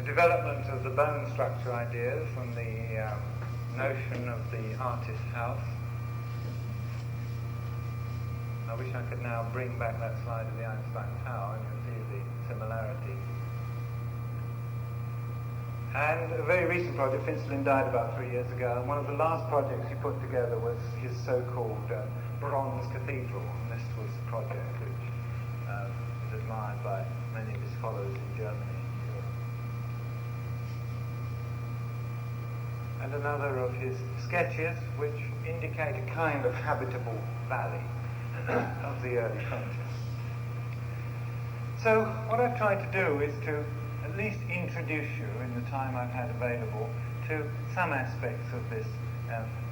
the development of the bone structure ideas from the notion of the artist house. I wish I could now bring back that slide of the Einstein Tower and you'll see the similarity. And a very recent project, Finsterlin died about 3 years ago, and one of the last projects he put together was his so-called bronze cathedral, and this was the project which is admired by many of his followers in Germany. And another of his sketches which indicate a kind of habitable valley of the early 20s. So what I've tried to do is to at least introduce you in the time I've had available to some aspects of this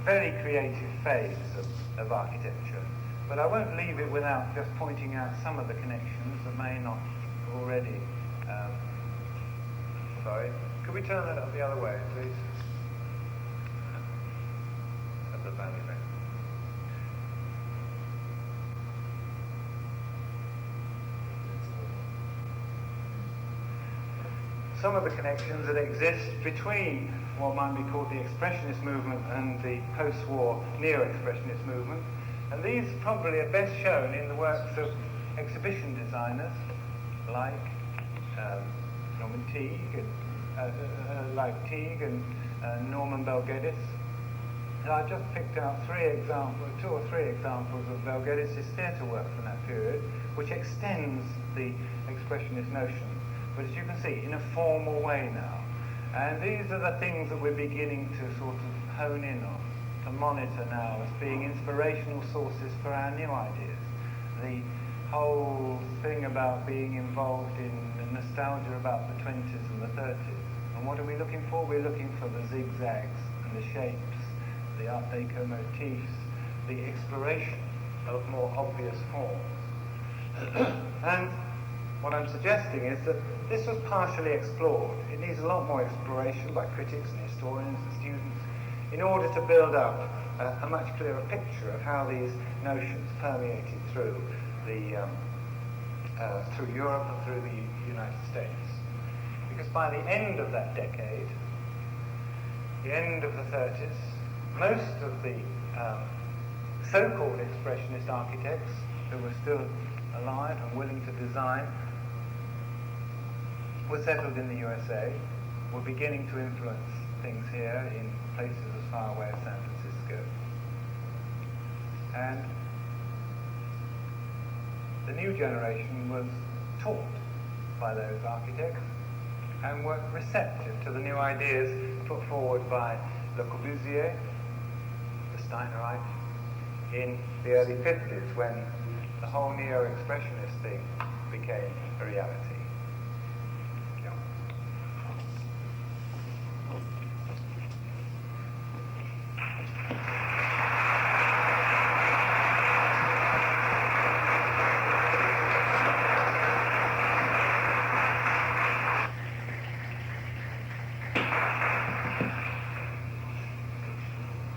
very creative phase of architecture. But I won't leave it without just pointing out some of the connections that may not already... sorry, could we turn that up the other way, please? At the valley there. Some of the connections that exist between what might be called the Expressionist movement and the post-war neo-Expressionist movement. And these probably are best shown in the works of exhibition designers like Norman Teague and Norman Belgedis. And I've just picked out two or three examples of Belgedis' theatre work from that period, which extends the Expressionist notion. But as you can see, in a formal way now. And these are the things that we're beginning to sort of hone in on, to monitor now as being inspirational sources for our new ideas. The whole thing about being involved in the nostalgia about the 20s and the 30s. And what are we looking for? We're looking for the zigzags and the shapes, the Art Deco motifs, the exploration of more obvious forms. And what I'm suggesting is that this was partially explored. It needs a lot more exploration by critics and historians and students in order to build up a much clearer picture of how these notions permeated through through Europe and through the United States. Because by the end of that decade, the end of the 30s, most of the so-called Expressionist architects who were still alive and willing to design were settled in the USA, were beginning to influence things here in places as far away as San Francisco. And the new generation was taught by those architects and were receptive to the new ideas put forward by Le Corbusier, the Steinerites, in the early 50s when the whole neo-expressionist thing became a reality.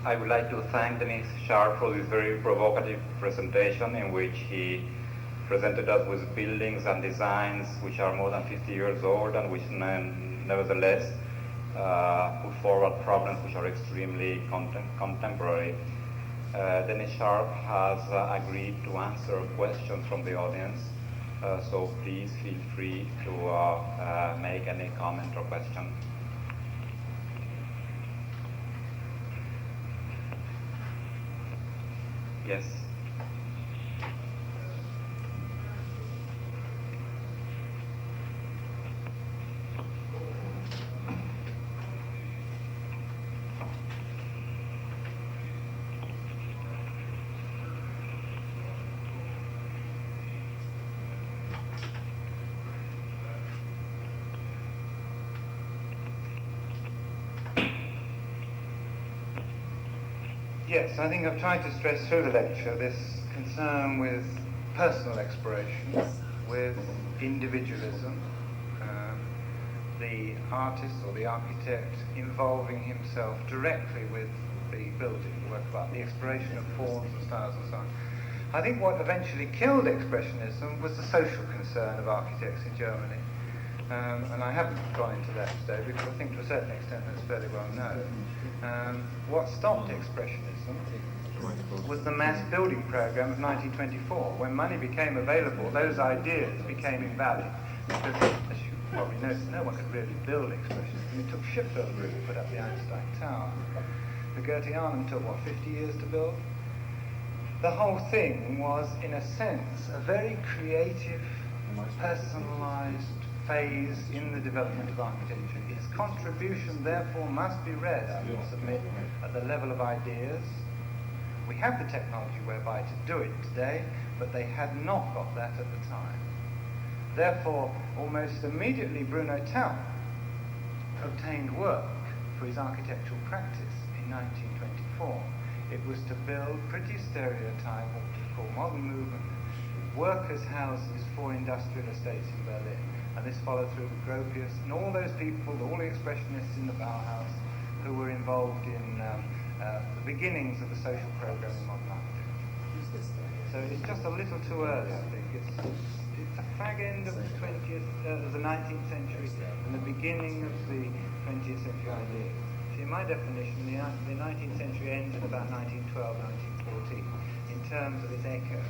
I would like to thank Dennis Sharp for this very provocative presentation in which he presented us with buildings and designs which are more than 50 years old and which nevertheless put forward problems which are extremely contemporary. Dennis Sharp has agreed to answer questions from the audience, so please feel free to make any comment or question. Yes. Yes, I think I've tried to stress through the lecture this concern with personal exploration, with individualism, the artist or the architect involving himself directly with the building, the work of art, the exploration of forms and styles and so on. I think what eventually killed Expressionism was the social concern of architects in Germany. and I haven't gone into that today because I think to a certain extent that's fairly well known. What stopped Expressionism was the mass building program of 1924. When money became available, those ideas became invalid because, as you probably noticed, no one could really build Expressionism. It took shipbuilders to put up the Einstein Tower. The Goetheanum took, 50 years to build? The whole thing was, in a sense, a very creative, personalized phase in the development of architecture. Its contribution, therefore, must be read, I will submit, at the level of ideas. We have the technology whereby to do it today, but they had not got that at the time. Therefore, almost immediately, Bruno Taut obtained work for his architectural practice in 1924. It was to build pretty stereotype, what we call modern movement, workers' houses for industrial estates in Berlin. And this followed through with Gropius and all those people, all the Expressionists in the Bauhaus, who were involved in the beginnings of the social program in modern architecture. So it's just a little too early, I think. It's a fag end of the 19th century and the beginning of the 20th century ideas. See, in my definition, the 19th century ends in about 1912, 1914, in terms of its echoes.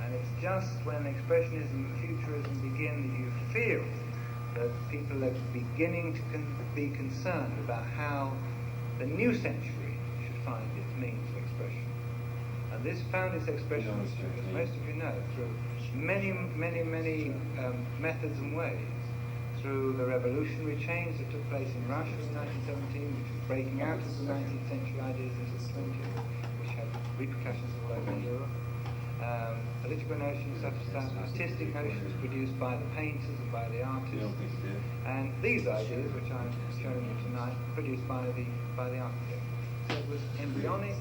And it's just when Expressionism and Futurism begin that you feel that people are beginning to be concerned about how the new century should find its means of expression. And this found its expression, as most of you know, through many methods and ways. Through the revolutionary change that took place in Russia in 1917, which was breaking out of the 19th century ideas into the 20th, which had repercussions all over Europe. Political notions such as that, artistic notions produced by the painters and by the artists, and these ideas, which I'm showing you tonight, produced by the architects. So it was embryonic,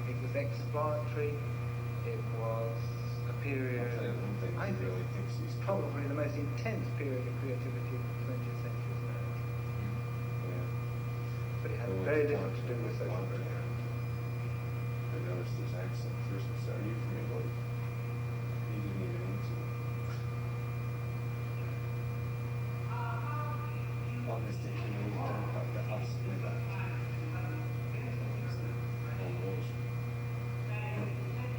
it was exploratory, it was a period of, I think, probably the most intense period of creativity of the 20th century is known. But it had very little to do with social program. I noticed this accent first. Are you from England? He didn't even answer. I'm mistaken. We don't have the house with that. Almost.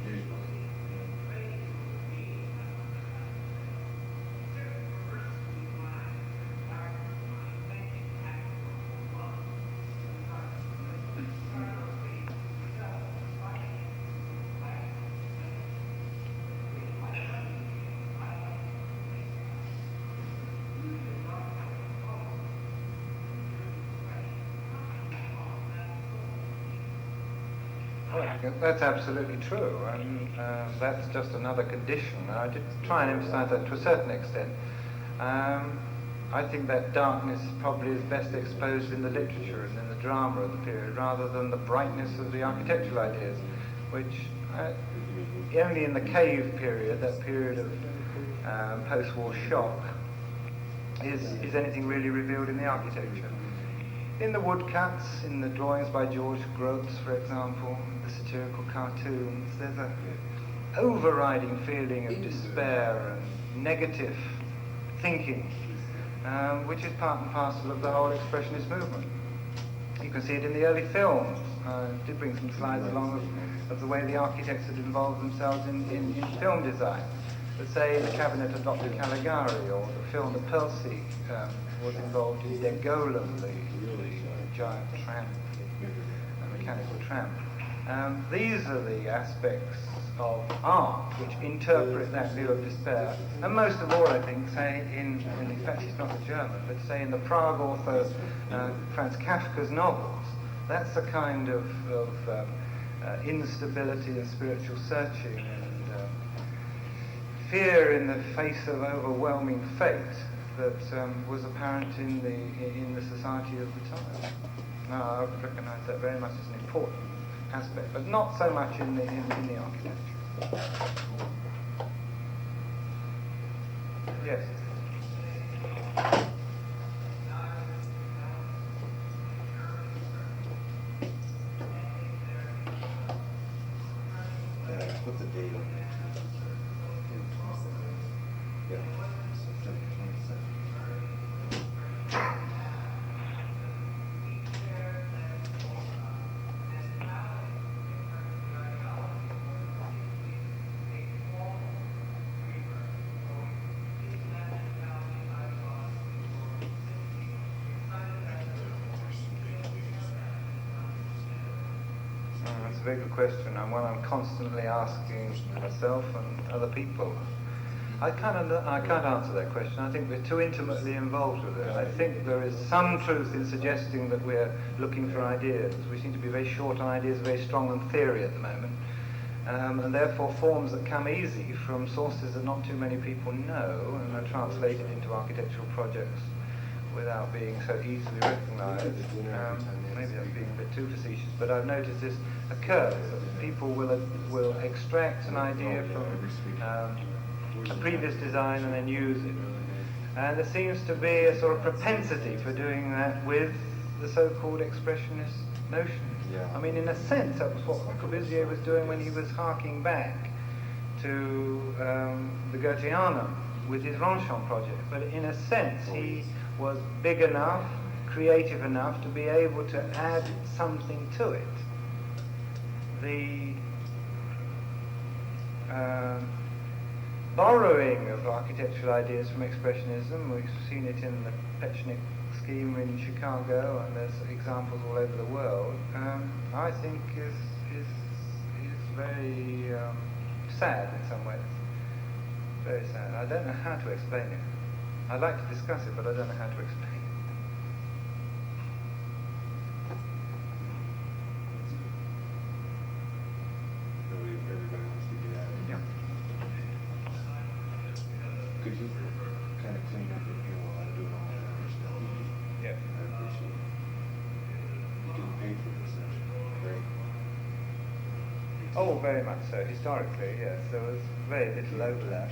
Usually. That's absolutely true, and that's just another condition. I did try and emphasize that to a certain extent. I think that darkness probably is best exposed in the literature and in the drama of the period, rather than the brightness of the architectural ideas, which only in the cave period, that period of post-war shock, is anything really revealed in the architecture. In the woodcuts, in the drawings by George Grosz, for example, the satirical cartoons, there's an overriding feeling of despair and negative thinking, which is part and parcel of the whole Expressionist movement. You can see it in the early films. I did bring some slides along of the way the architects had involved themselves in film design. But say in the Cabinet of Dr. Caligari, or the film The Percy was involved in Der Golem, the giant tramp, the mechanical tramp. These are the aspects of art which interpret that view of despair, and most of all, I think, say in fact she's not a German, but say in the Prague author Franz Kafka's novels, that's a kind of instability and spiritual searching and fear in the face of overwhelming fate that was apparent in the society of the time. Now, I would recognise that very much as an important aspect, but not so much in the architecture. Yes. What's the date on that? Yeah. September 27th. a very good question, and one I'm constantly asking myself and other people. I can't answer that question. I think we're too intimately involved with it. I think there is some truth in suggesting that we're looking for ideas. We seem to be very short on ideas, very strong on theory at the moment. And therefore forms that come easy from sources that not too many people know and are translated into architectural projects without being so easily recognised. Maybe that's being a bit too facetious, but I've noticed this occurs, that people will extract an idea from a previous design and then use it. And there seems to be a sort of propensity for doing that with the so-called expressionist notion. Yeah. I mean, in a sense, that was what Corbusier was doing when he was harking back to the Goetheanum with his Ronchamp project. But in a sense, he was big enough, creative enough to be able to add something to it. The borrowing of architectural ideas from Expressionism, we've seen it in the Petchnik scheme in Chicago, and there's examples all over the world, I think is very sad in some ways. Very sad. I don't know how to explain it. I'd like to discuss it, but I don't know how to explain it. Everybody wants to get out of here. Could you kind of clean up in here while I'm doing all that other stuff? Yeah. I appreciate it. You getting paid for this session, right? Oh, very much so. Historically, yes, there was very little overlap.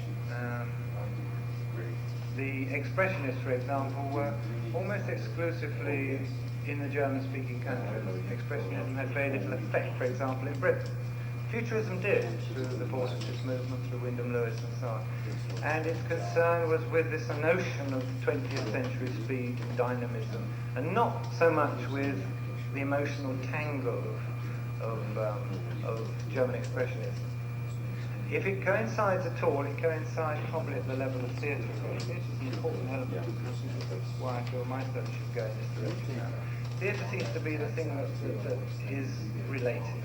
Great. The Expressionists, for example, were almost exclusively in the German-speaking countries. Expressionism had very little effect, for example, in Britain. Futurism did, through the Balthazar movement, through Wyndham Lewis and so on. And its concern was with this notion of 20th century speed and dynamism, and not so much with the emotional tangle of German Expressionism. If it coincides at all, it coincides probably at the level of theatre. Theatre is an important element. That's why I feel my study should go in this direction now. Theatre seems to be the thing that is related.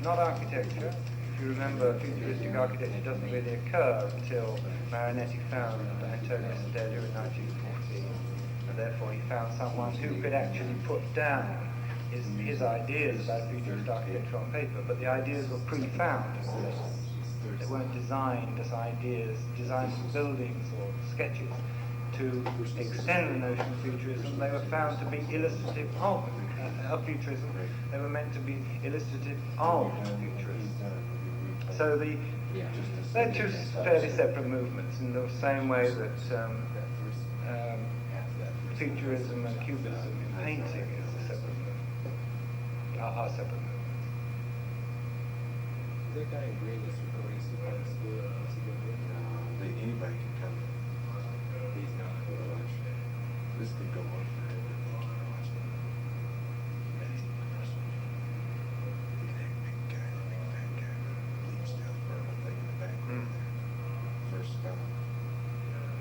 Not architecture. If you remember, futuristic architecture doesn't really occur until Marinetti found Antonio Sedelio in 1914, and therefore he found someone who could actually put down his ideas about futurist architecture on paper, but the ideas were pre-found. They weren't designed as ideas, designed as buildings or sketches to extend the notion of futurism. They were found to be illustrative of futurism. They were meant to be illustrative of futurism. So they're two fairly separate movements in the same way that futurism and cubism in painting is a separate movement, are separate movements. Is that guy in green that's recording part of school? Anybody can come. He's not. This could go on forever. First stop.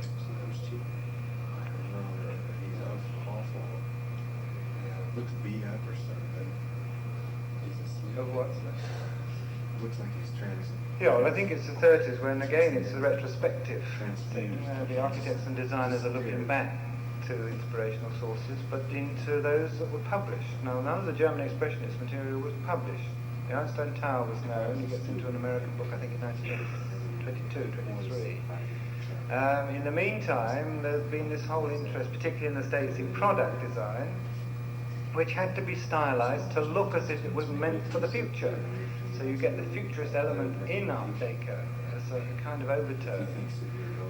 So that was cheap. I remember he's awful. Looks beat up or something. He's asleep. Of what? Looks like he's transit. Yeah, well, I think it's the 30s when, again, it's a retrospective thing. The architects and designers are looking back to inspirational sources, but into those that were published. Now, none of the German Expressionist material was published. The Einstein Tower was known. He gets into an American book, I think, in 1922, 23. In the meantime, there's been this whole interest, particularly in the States, in product design, which had to be stylized to look as if it was meant for the future. So you get the futurist element in Art Deco as a kind of overtone.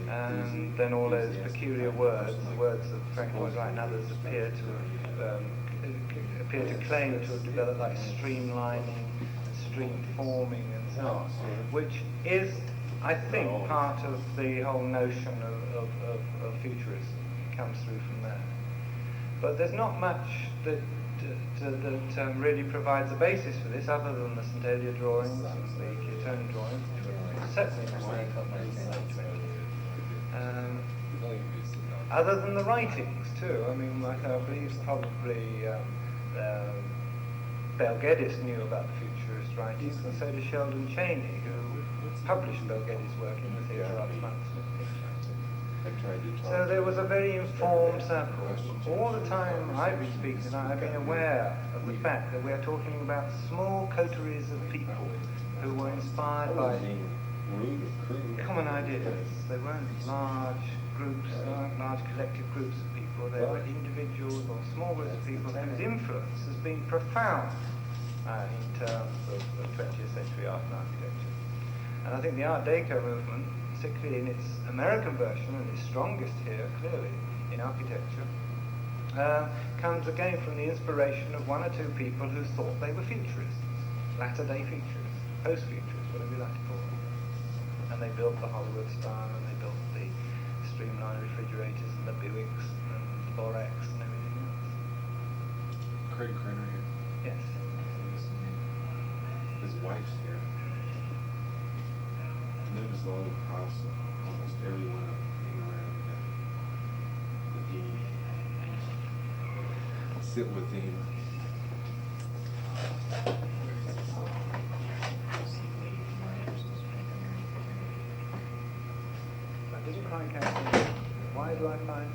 And then all those peculiar words, the words that Frank Lloyd Wright and others appear to claim to have developed, like streamlining, stream forming and so on, which is, I think, part of the whole notion of futurism. It comes through from there. But there's not much that really provides a basis for this, other than the St. Elia drawings and the Keatonian drawings, which were certainly other than the writings too. I mean, I believe probably Bel Geddes knew about the futurist writings, and so did Sheldon Chaney, who published Belgetti's work in the Theatre Arts Monthly. So there was a very informed circle. All the time I've been speaking, I've been aware of the fact that we're talking about small coteries of people who were inspired by common ideas. They weren't large groups, large collective groups of people. They were individuals or small groups of people whose influence has been profound in terms of 20th century art and architecture. And I think the Art Deco movement, particularly in its American version, and its strongest here, clearly, in architecture, comes again from the inspiration of one or two people who thought they were futurists, latter-day futurists, post-futurists, whatever you like to call them. And they built the Hollywood style, and they built the streamlined refrigerators, and the Buicks, and the Borax, and everything else. Craig Krenner here. Yes. His wife's here. And then his old house, almost everyone hang around the dean. Sit with him. I didn't quite catch that. Why do I find...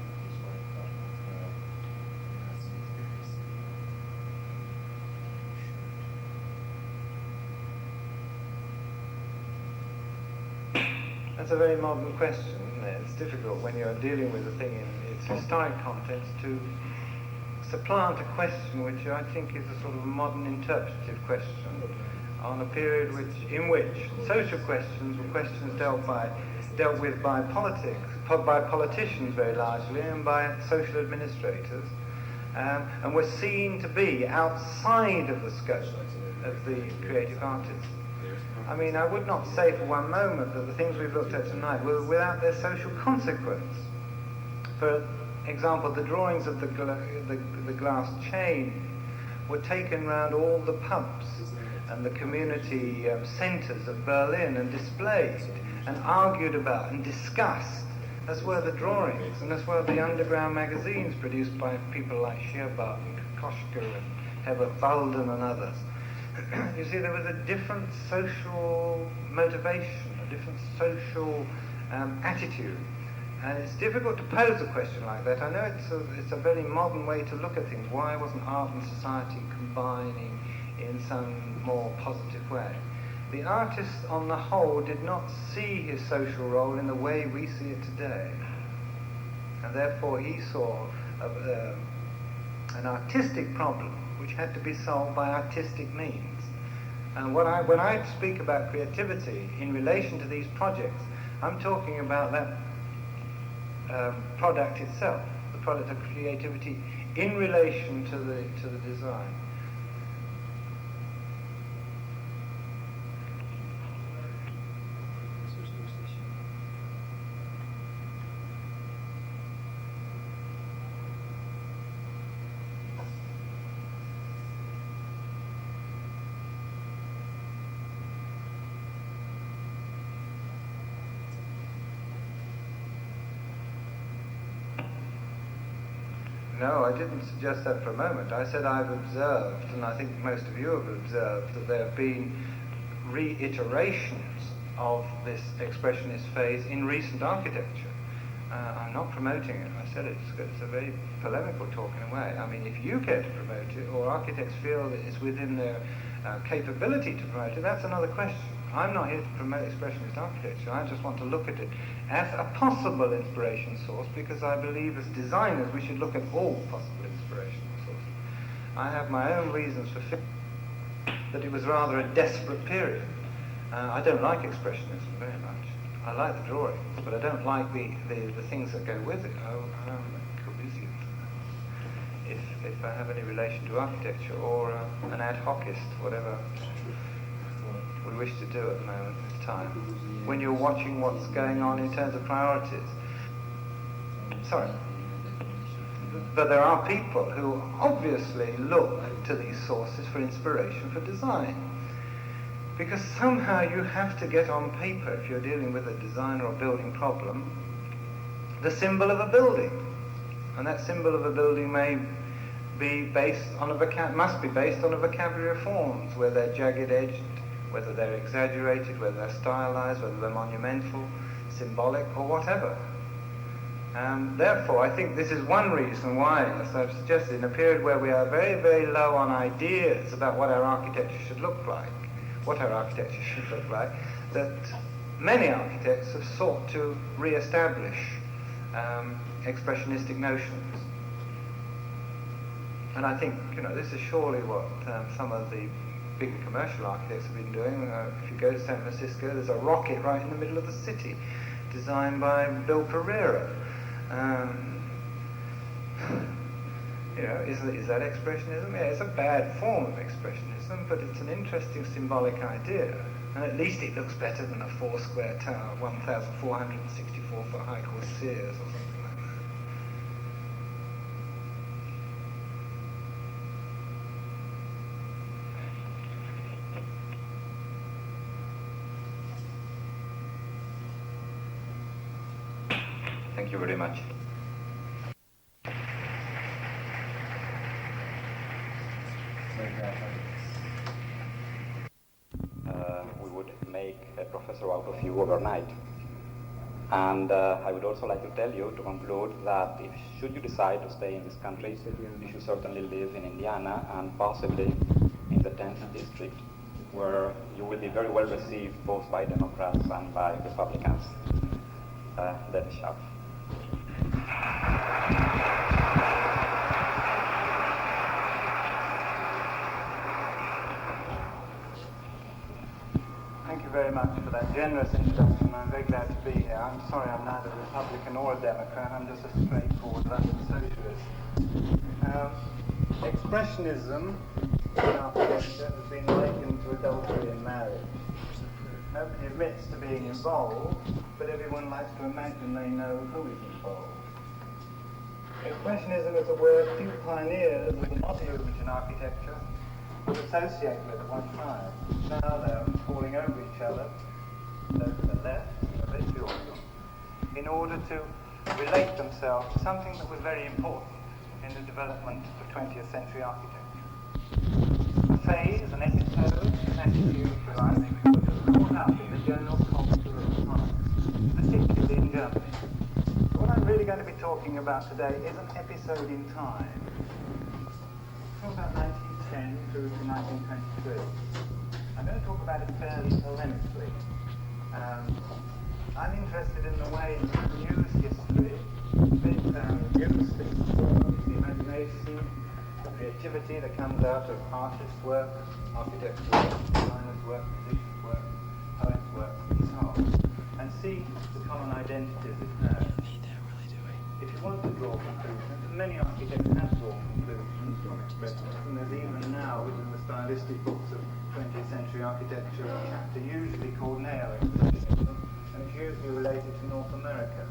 That's a very modern question, isn't it? It's difficult when you're dealing with a thing in its historic context to supplant a question which I think is a sort of modern interpretative question on a period in which social questions were questions dealt with by politicians very largely, and by social administrators, and were seen to be outside of the scope of the creative artists. I mean, I would not say for one moment that the things we've looked at tonight were without their social consequence. For example, the drawings of the glass chain were taken round all the pubs and the community centres of Berlin and displayed and argued about and discussed, as were the drawings, and as were the underground magazines produced by people like Scherbach and Kokoschka and Herbert Walden and others. You see, there was a different social motivation, a different social attitude. And it's difficult to pose a question like that. I know it's a very modern way to look at things. Why wasn't art and society combining in some more positive way? The artist, on the whole, did not see his social role in the way we see it today. And therefore he saw an artistic problem which had to be solved by artistic means. And when I speak about creativity in relation to these projects, I'm talking about that product itself, the product of creativity in relation to the design. No, I didn't suggest that for a moment. I said I've observed, and I think most of you have observed, that there have been reiterations of this expressionist phase in recent architecture. I'm not promoting it. I said it's a very polemical talk in a way. I mean, if you care to promote it, or architects feel that it's within their capability to promote it, that's another question. I'm not here to promote expressionist architecture. I just want to look at it as a possible inspiration source, because I believe as designers we should look at all possible inspiration sources. I have my own reasons for feeling that it was rather a desperate period. I don't like expressionism very much. I like the drawings, but I don't like the things that go with it. I'm Corbusian. If I have any relation to architecture, or an ad hocist, whatever we wish to do at the moment in time, when you're watching what's going on in terms of priorities. Sorry. But there are people who obviously look to these sources for inspiration for design. Because somehow you have to get on paper, if you're dealing with a design or building problem, the symbol of a building. And that symbol of a building may be based on must be based on a vocabulary of forms, where they're jagged-edged, whether they're exaggerated, whether they're stylized, whether they're monumental, symbolic, or whatever. Therefore, I think this is one reason why, as I've suggested, in a period where we are very, very low on ideas about what our architecture should look like, that many architects have sought to re-establish expressionistic notions. And I think, this is surely what some of the big commercial architects have been doing. If you go to San Francisco, there's a rocket right in the middle of the city, designed by Bill Pereira. Is that expressionism? Yeah, it's a bad form of expressionism, but it's an interesting symbolic idea. And at least it looks better than a 4-square tower, 1,464 foot high called Sears or something like that. Thank you very much. We would make a professor out of you overnight. And I would also like to tell you, to conclude, that should you decide to stay in this country, you should certainly live in Indiana and possibly in the 10th district, where you will be very well received both by Democrats and by Republicans. That is sharp. Thank you very much for that generous introduction. I'm very glad to be here. I'm sorry I'm neither a Republican or a Democrat. I'm just a straightforward London socialist. Expressionism in architecture has been likened to adultery in marriage. Nobody admits to being involved, but everyone likes to imagine they know who is involved. Expressionism is a word few pioneers of the modern movement in architecture would associate with at one time. Now they're falling over each other, those to the left, a very few of them, in order to relate themselves to something that was very important in the development of 20th century architecture. A phase, an episode, an attitude, if you like, which was caught up in the general culture of the time, particularly in Germany. What I'm really going to be talking about today is an episode in time, from about 1910 through to 1923. I'm going to talk about it fairly polemically. I'm interested in the way you use history, use the imagination, the creativity that comes out of artist work, architect's work, designer's work, musician's work, poet's work, and so on, and see the common identities it has. If you want to draw conclusions, and many architects have drawn conclusions from expressionism, there's even now within the stylistic books of 20th century architecture a chapter usually called neo-expressionism, and it's usually related to North America.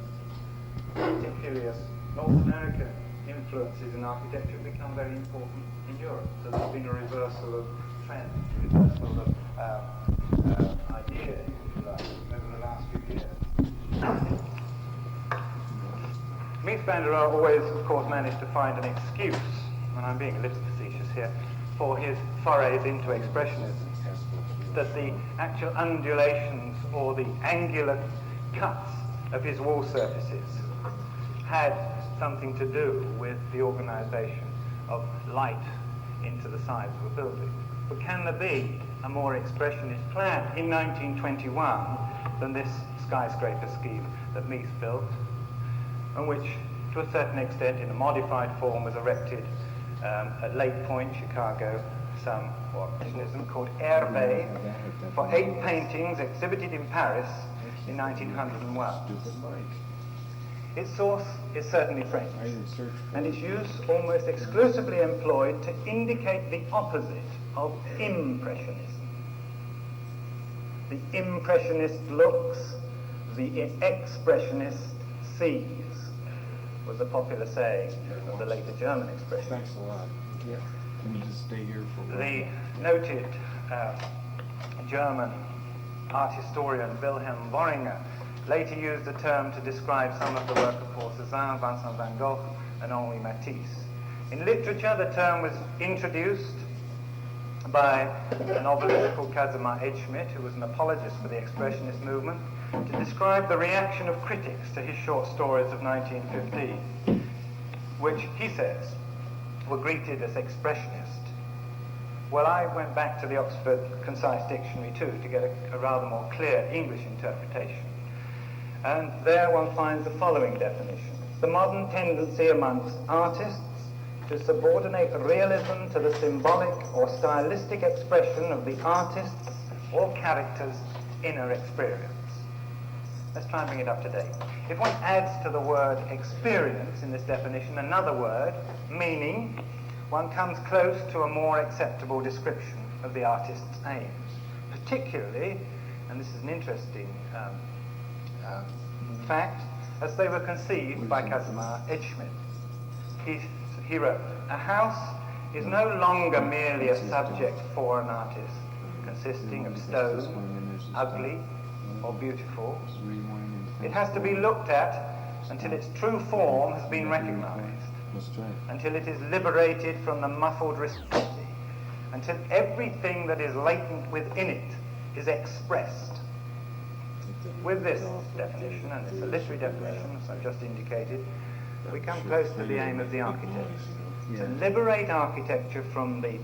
Particularly as North American influences in architecture have become very important in Europe, so there's been a reversal of trends, a reversal of ideas, if you like, over the last few years. Mies always, of course, managed to find an excuse, and I'm being a little facetious here, for his forays into expressionism, that the actual undulations or the angular cuts of his wall surfaces had something to do with the organization of light into the sides of a building. But can there be a more expressionist plan in 1921 than this skyscraper scheme that Mies built, and which, to a certain extent, in a modified form, was erected at Lake Point, Chicago, some expressionism called Hervé, for 8 paintings exhibited in Paris in 1901. Its source is certainly French, and its use almost exclusively employed to indicate the opposite of impressionism. The impressionist looks, the expressionist sees, was a popular saying of the later German expression. Thanks a lot. Yeah. Can you just stay here for a while? The noted German art historian Wilhelm Worringer later used the term to describe some of the work of Paul Cézanne, Vincent van Gogh, and Henri Matisse. In literature, the term was introduced by a novelist called Kazuma Edgeschmidt, who was an apologist for the Expressionist movement, to describe the reaction of critics to his short stories of 1915, which he says were greeted as expressionist. Well, I went back to the Oxford Concise Dictionary too to get a rather more clear English interpretation. And there one finds the following definition: the modern tendency amongst artists to subordinate realism to the symbolic or stylistic expression of the artist's or character's inner experience. Let's try and bring it up to date. If one adds to the word experience in this definition another word, meaning, one comes close to a more acceptable description of the artist's aims. Particularly, and this is an interesting fact, as they were conceived by Kazuma Edgeschmidt. He wrote, "A house is no longer merely a subject for an artist, consisting of stone, ugly or beautiful. It has to be looked at until its true form has been recognized, until it is liberated from the muffled reality, until everything that is latent within it is expressed." With this definition, and it's a literary definition, as I've just indicated, we come close to the aim of the architect. To liberate architecture from the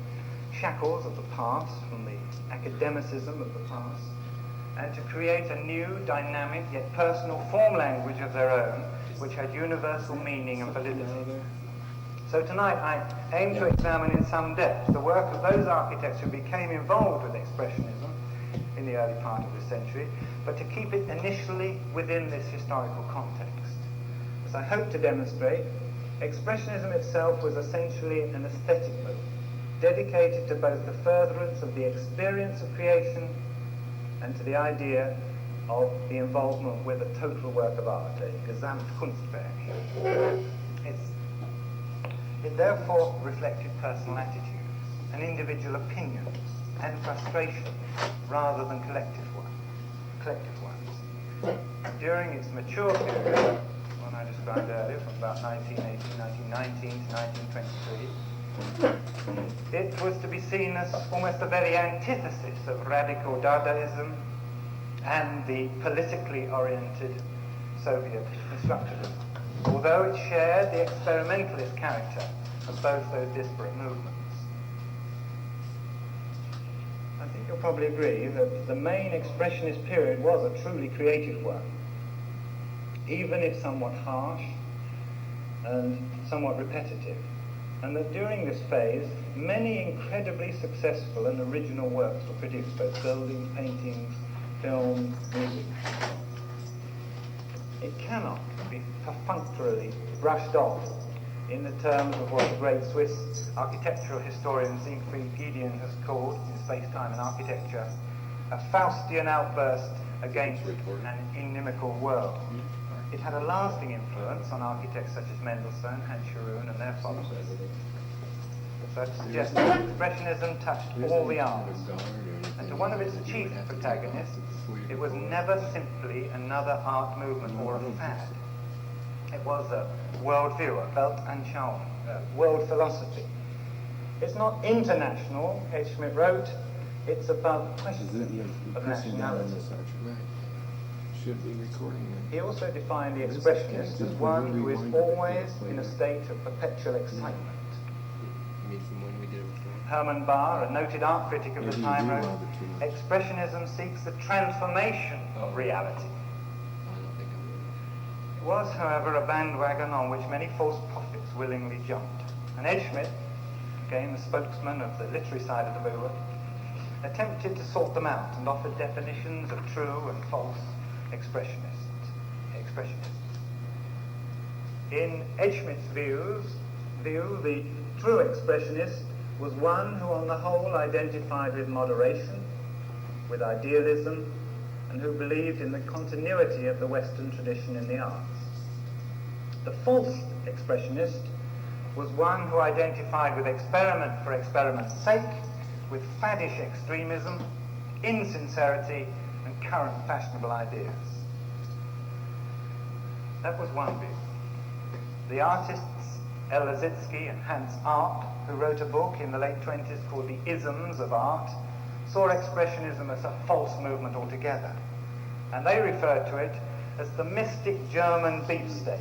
shackles of the past, from the academicism of the past, and to create a new, dynamic, yet personal form language of their own, which had universal meaning and validity. So tonight I aim to examine in some depth the work of those architects who became involved with Expressionism in the early part of this century, but to keep it initially within this historical context. As I hope to demonstrate, Expressionism itself was essentially an aesthetic movement, dedicated to both the furtherance of the experience of creation and to the idea of the involvement with a total work of art, a Gesamtkunstwerk. It therefore reflected personal attitudes and individual opinions and frustrations rather than collective ones. During its mature period, one I described earlier, from about 1918, 1919 to 1923, it was to be seen as almost the very antithesis of radical Dadaism and the politically oriented Soviet constructivism, although it shared the experimentalist character of both those disparate movements. I think you'll probably agree that the main Expressionist period was a truly creative one, even if somewhat harsh and somewhat repetitive, and that during this phase many incredibly successful and original works were produced, both buildings, paintings, films, music. It cannot be perfunctorily brushed off in the terms of what the great Swiss architectural historian Siegfried Giedion has called, in Space-Time and Architecture, a Faustian outburst against an inimical world. It had a lasting influence on architects such as Mendelssohn, Hans Scharoun, and their followers. So to suggest that Expressionism touched all the arts, and to one of its chief protagonists, it was never simply another art movement or a fad. It was a worldview, a Weltanschauung, a world philosophy. It's not international, Edgeschmidt wrote, it's above question of nationality. Should be recording it. He also defined the Expressionist as one who is always in a state of perpetual excitement. You mean from when we did it before? Hermann Bahr, a noted art critic of the time, wrote, "Expressionism seeks the transformation of reality." It was, however, a bandwagon on which many false prophets willingly jumped. And Edgeschmidt, again the spokesman of the literary side of the movement, attempted to sort them out and offered definitions of true and false expressionists. In Edgeschmidt's view, the true expressionist was one who on the whole identified with moderation, with idealism, and who believed in the continuity of the Western tradition in the arts. The false expressionist was one who identified with experiment for experiment's sake, with faddish extremism, insincerity, and current fashionable ideas. That was one view. The artists Elazitsky and Hans Arp, who wrote a book in the late 20s called The Isms of Art, saw Expressionism as a false movement altogether. And they referred to it as the mystic German beefsteak,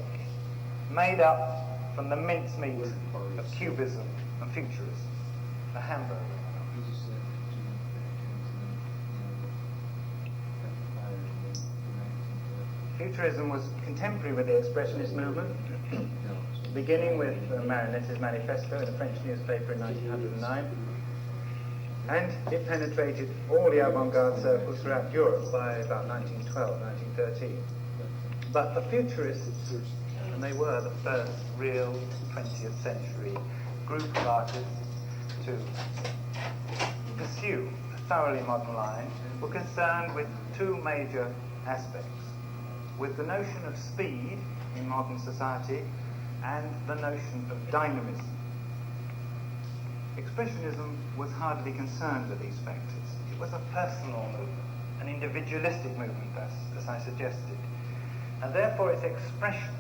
made up from the mincemeat of Cubism and Futurism, a hamburger. Futurism was contemporary with the Expressionist movement, beginning with Marionette's manifesto in a French newspaper in 1909, and it penetrated all the avant-garde circles throughout Europe by about 1912, 1913. But the Futurists, and they were the first real 20th century group of artists to pursue a thoroughly modern line, were concerned with two major aspects: with the notion of speed in modern society and the notion of dynamism. Expressionism was hardly concerned with these factors. It was a personal movement, an individualistic movement, as I suggested. And therefore its expression,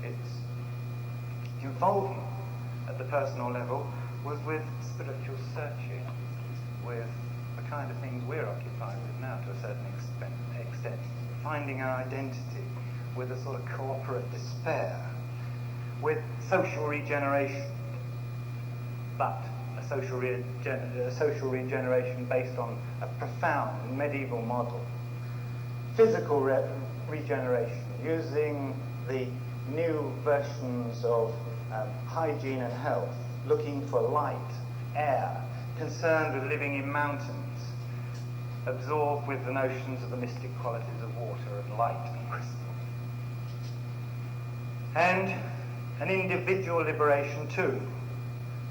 its involvement at the personal level, was with spiritual searching, with the kind of things we're occupied with now to a certain extent, finding our identity, with a sort of corporate despair, with social regeneration, but a social regeneration based on a profound medieval model. Physical regeneration, using the new versions of hygiene and health, looking for light, air, concerned with living in mountains, absorbed with the notions of the mystic qualities of water and light and crystal. And an individual liberation too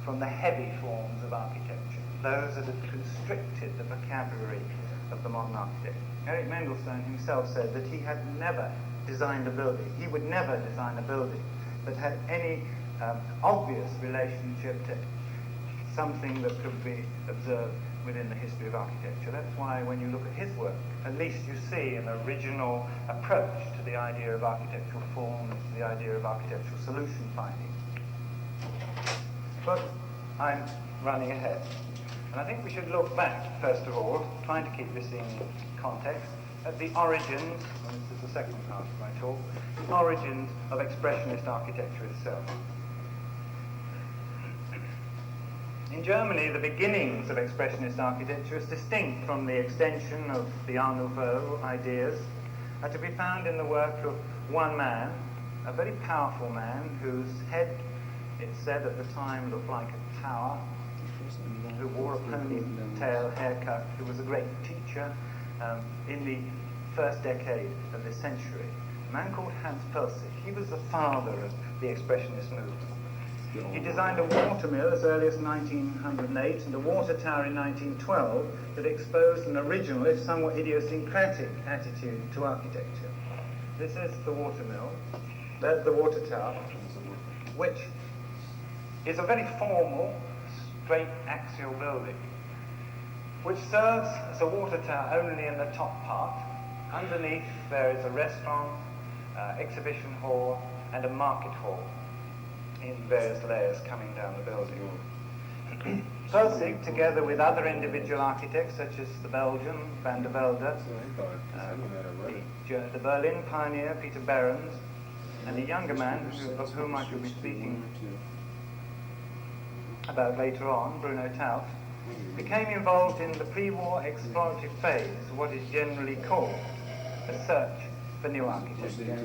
from the heavy forms of architecture, those that had constricted the vocabulary of the modern architect. Eric Mendelsohn himself said that he had never designed a building, he would never design a building that had any obvious relationship to something that could be observed within the history of architecture. That's why when you look at his work, at least you see an original approach to the idea of architectural form, to the idea of architectural solution finding. But I'm running ahead. And I think we should look back, first of all, trying to keep this in context, at the origins, and this is the second part of my talk, the origins of Expressionist architecture itself. In Germany, the beginnings of Expressionist architecture, is distinct from the extension of the Art Nouveau ideas, are to be found in the work of one man, a very powerful man whose head, it said at the time, looked like a tower, who wore a ponytail haircut, who was a great teacher in the first decade of this century. A man called Hans Pelsig. He was the father of the Expressionist movement. He designed a watermill as early as 1908 and a water tower in 1912 that exposed an original, if somewhat idiosyncratic, attitude to architecture. This is the watermill, the water tower, which is a very formal, straight axial building, which serves as a water tower only in the top part. Underneath there is a restaurant, exhibition hall, and a market hall in various layers coming down the building. Pelsig, together with other individual architects such as the Belgian Van der Velde, the Berlin pioneer Peter Behrens, and a younger man of whom I shall be speaking about later on, Bruno Taut, became involved in the pre-war explorative phase, what is generally called a search for new architecture,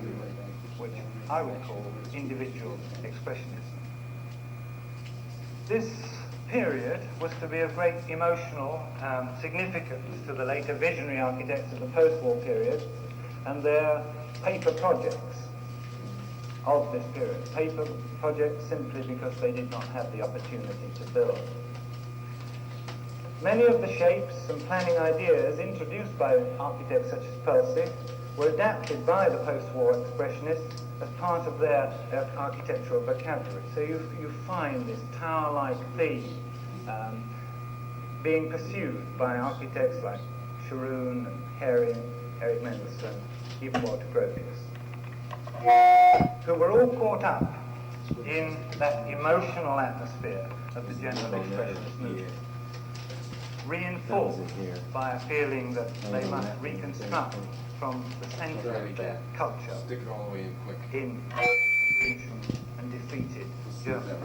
which I would call individual expressionism. This period was to be of great emotional significance to the later visionary architects of the post-war period and their paper projects of this period. Paper projects simply because they did not have the opportunity to build. Many of the shapes and planning ideas introduced by architects such as Pelsig were adapted by the post-war expressionists as part of their architectural vocabulary. So you find this tower-like theme being pursued by architects like Sharoon and Hering, Eric Mendelsohn, even Walter Gropius, who were all caught up in that emotional atmosphere of the general expressionist movement, reinforced by a feeling that they must reconstruct from the center of their culture Stick it all the way in quick. in and defeated Germany.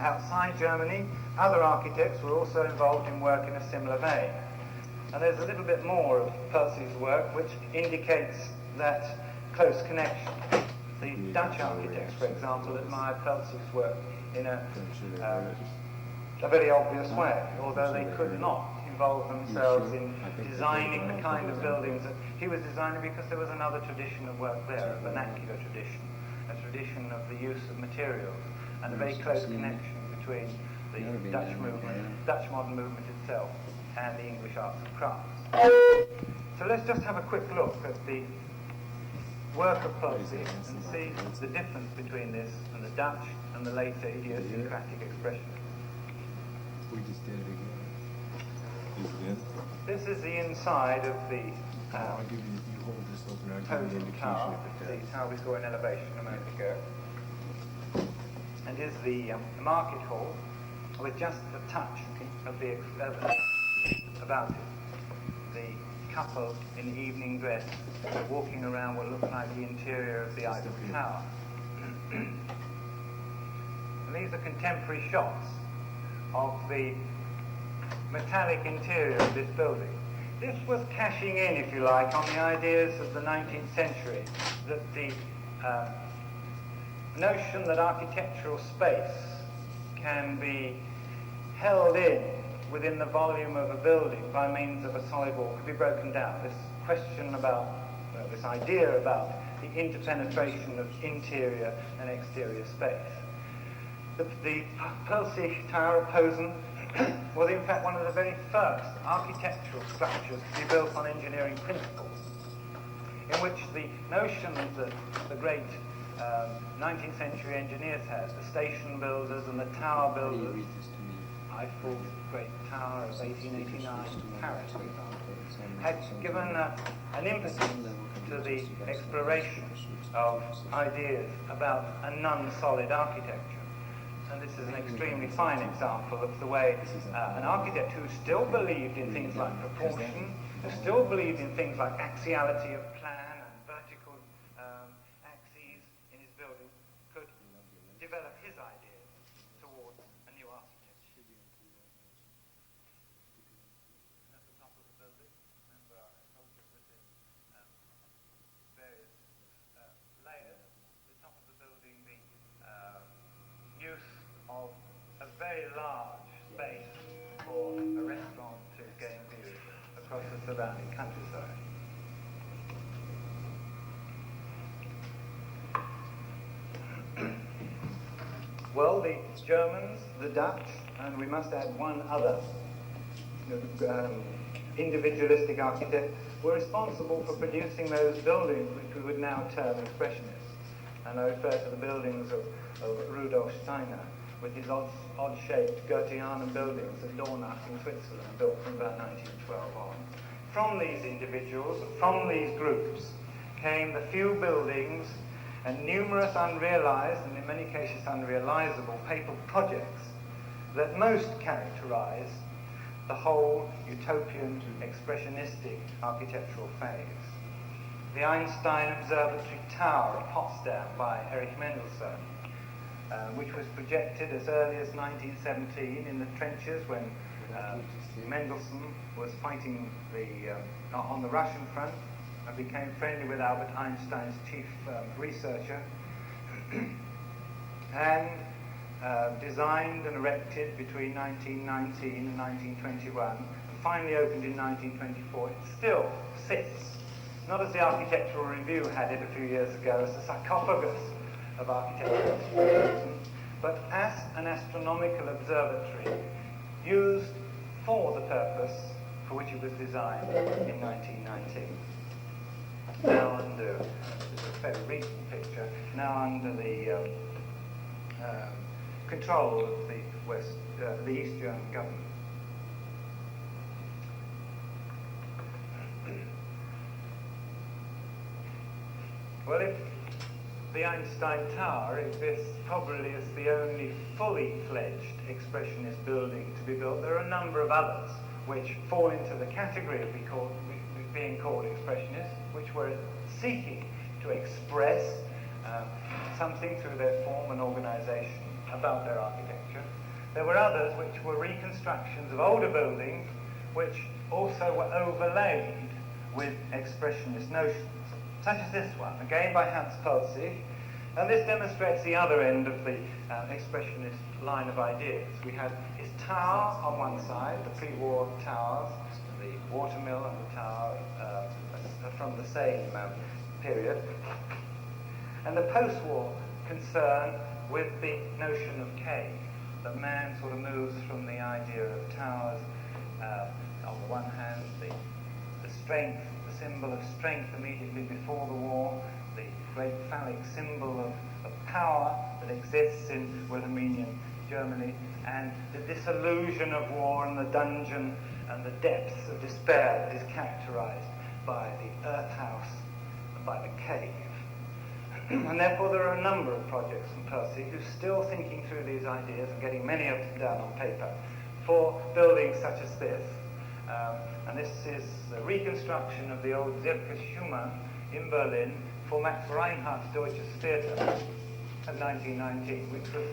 Outside Germany, other architects were also involved in work in a similar vein. And there's a little bit more of Percy's work which indicates that close connection. The Dutch architects, for example, admired Percy's work in a very obvious way, although they could not involve themselves in designing the kind of buildings that he was designing, because there was another tradition of work there, a vernacular tradition, a tradition of the use of materials, and a very close connection between the Dutch movement, Dutch modern movement itself, and the English arts and crafts. So let's just have a quick look at the work of Percy and see the difference between this and the Dutch and the later idiosyncratic expressionists. We just did it again. Is it in? This is the inside of the I'll give you, you hold this open, I'll give you an Postal indication tower, if it the does. tower we saw in elevation a moment ago. And is the market hall with just a touch of the about it. The couple in evening dress walking around what looks like the interior of the Eiffel Tower. And these are contemporary shots of the metallic interior of this building. This was cashing in, if you like, on the ideas of the 19th century, that the notion that architectural space can be held in within the volume of a building by means of a solid wall could be broken down. This question about, this idea about the interpenetration of interior and exterior space. The Percy Tower of Posen was in fact one of the very first architectural structures to be built on engineering principles, in which the notions that the great 19th century engineers had, the station builders and the tower builders, Eiffel's great tower of 1889 in Paris, for example, had given an impetus to the exploration of ideas about a non-solid architecture. And this is an extremely fine example of the way an architect who still believed in things like proportion, who still believed in things like axiality of plan and vertical axes in his building, could develop his ideas towards a new architecture. At the top of the building, remember I told you with the various layers, the top of the building, the use of a very large space for a restaurant to gain views across the surrounding countryside. Well, the Germans, the Dutch, and we must add one other individualistic architect, were responsible for producing those buildings which we would now term expressionists. And I refer to the buildings of Rudolf Steiner, with his odd-shaped Goethean buildings at Dornach in Switzerland, built from about 1912 on. From these individuals, from these groups, came the few buildings and numerous unrealized, and in many cases unrealizable, papal projects that most characterize the whole utopian, expressionistic architectural phase. The Einstein Observatory Tower at Potsdam by Erich Mendelssohn, which was projected as early as 1917 in the trenches when Mendelssohn was fighting on the Russian front and became friendly with Albert Einstein's chief researcher, and designed and erected between 1919 and 1921, and finally opened in 1924. It still sits, not as the Architectural Review had it a few years ago, as a sarcophagus of architecture, but as an astronomical observatory used for the purpose for which it was designed in 1919. Now under, this is a fairly recent picture, now under the control of the East German government. Well, if the Einstein Tower exists probably as the only fully fledged expressionist building to be built. There are a number of others which fall into the category of being called expressionists, which were seeking to express something through their form and organization about their architecture. There were others which were reconstructions of older buildings which also were overlaid with expressionist notions, such as this one, again by Hans Pelsig, and this demonstrates the other end of the expressionist line of ideas. We have his tower on one side, the pre-war towers, the watermill and the tower from the same period, and the post-war concern with the notion of cave, that man sort of moves from the idea of towers on the one hand, the strength, the symbol of strength immediately before the war, the great phallic symbol of power that exists in Wilhelminian Germany, and the disillusion of war and the dungeon and the depths of despair that is characterized by the earth house and by the cave. And therefore there are a number of projects from Percy who's still thinking through these ideas and getting many of them down on paper for buildings such as this. And this is a reconstruction of the old Zirkusschumann in Berlin for Max Reinhardt's Deutsches Theater of 1919, which was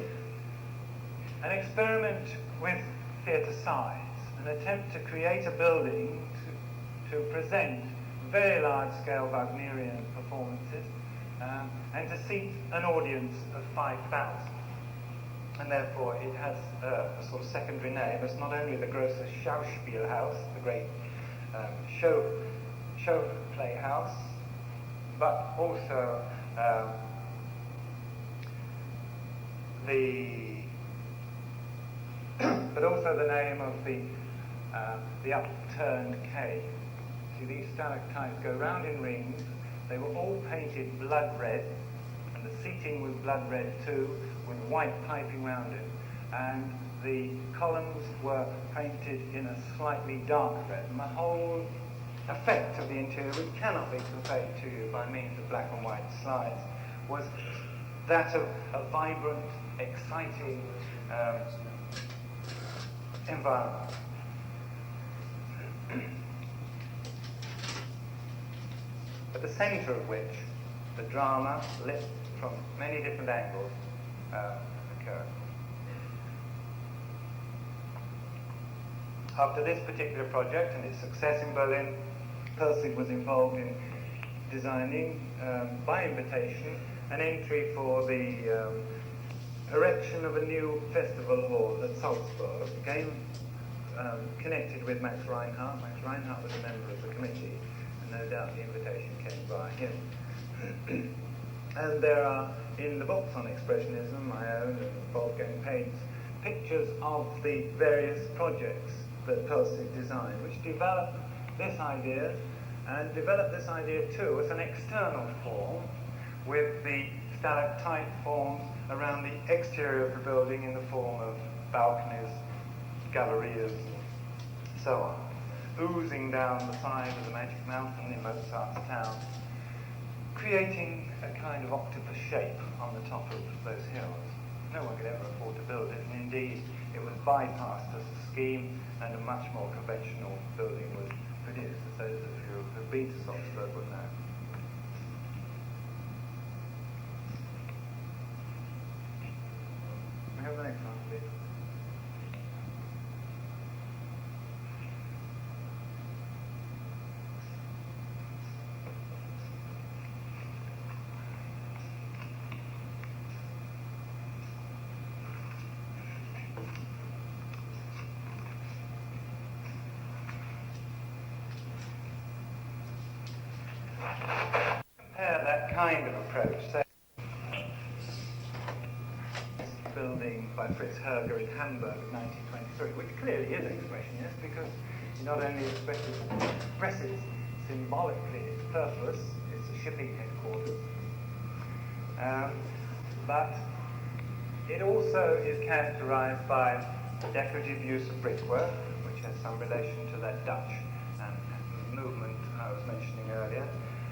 an experiment with theatre size, an attempt to create a building to present very large-scale Wagnerian performances and to seat an audience of 5,000. And therefore it has a sort of secondary name. It's not only the Grosses Schauspielhaus, the great show playhouse, but also the name of the upturned cave. See, these stalactites go round in rings. They were all painted blood red, and the seating was blood red too, with white piping round it. And the columns were painted in a slightly dark red. And the whole effect of the interior, which cannot be conveyed to you by means of black and white slides, was that of a vibrant, exciting environment. At the centre of which the drama, lit from many different angles, occurred. After this particular project and its success in Berlin, Pelsig was involved in designing, by invitation, an entry for the erection of a new festival hall at Salzburg, again connected with Max Reinhardt. Max Reinhardt was a member of the committee, and no doubt the invitation came by him. And there are, in the books on Expressionism, my own and Wolfgang Pain's, pictures of the various projects that Pelsig designed, which developed this idea, and developed this idea too as an external form, with the stalactite forms around the exterior of the building in the form of balconies, gallerias, and so on, oozing down the side of the Magic Mountain in Mozart's town, creating a kind of octopus shape on the top of those hills. No one could ever afford to build it, and indeed it was bypassed as a scheme, and a much more conventional building was produced, as those of you who have been to Salzburg will know. Can we have the next one, please? Compare that kind of approach, say, building by Fritz Herger in Hamburg in 1923, which clearly is expressionist because it not only expresses symbolically its purpose, it's a shipping headquarters, but it also is characterized by decorative use of brickwork, which has some relation to that Dutch movement I was mentioning earlier,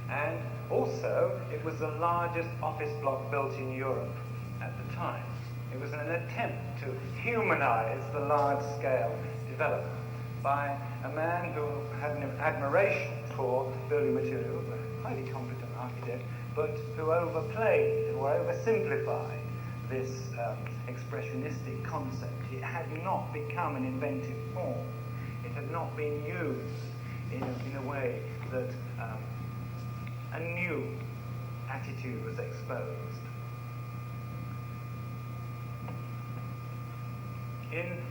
and Also, it was the largest office block built in Europe at the time. It was an attempt to humanize the large-scale development by a man who had an admiration for building materials, a highly competent architect, but who overplayed or oversimplified this expressionistic concept. It had not become an inventive form. It had not been used in a way that a new attitude was exposed. In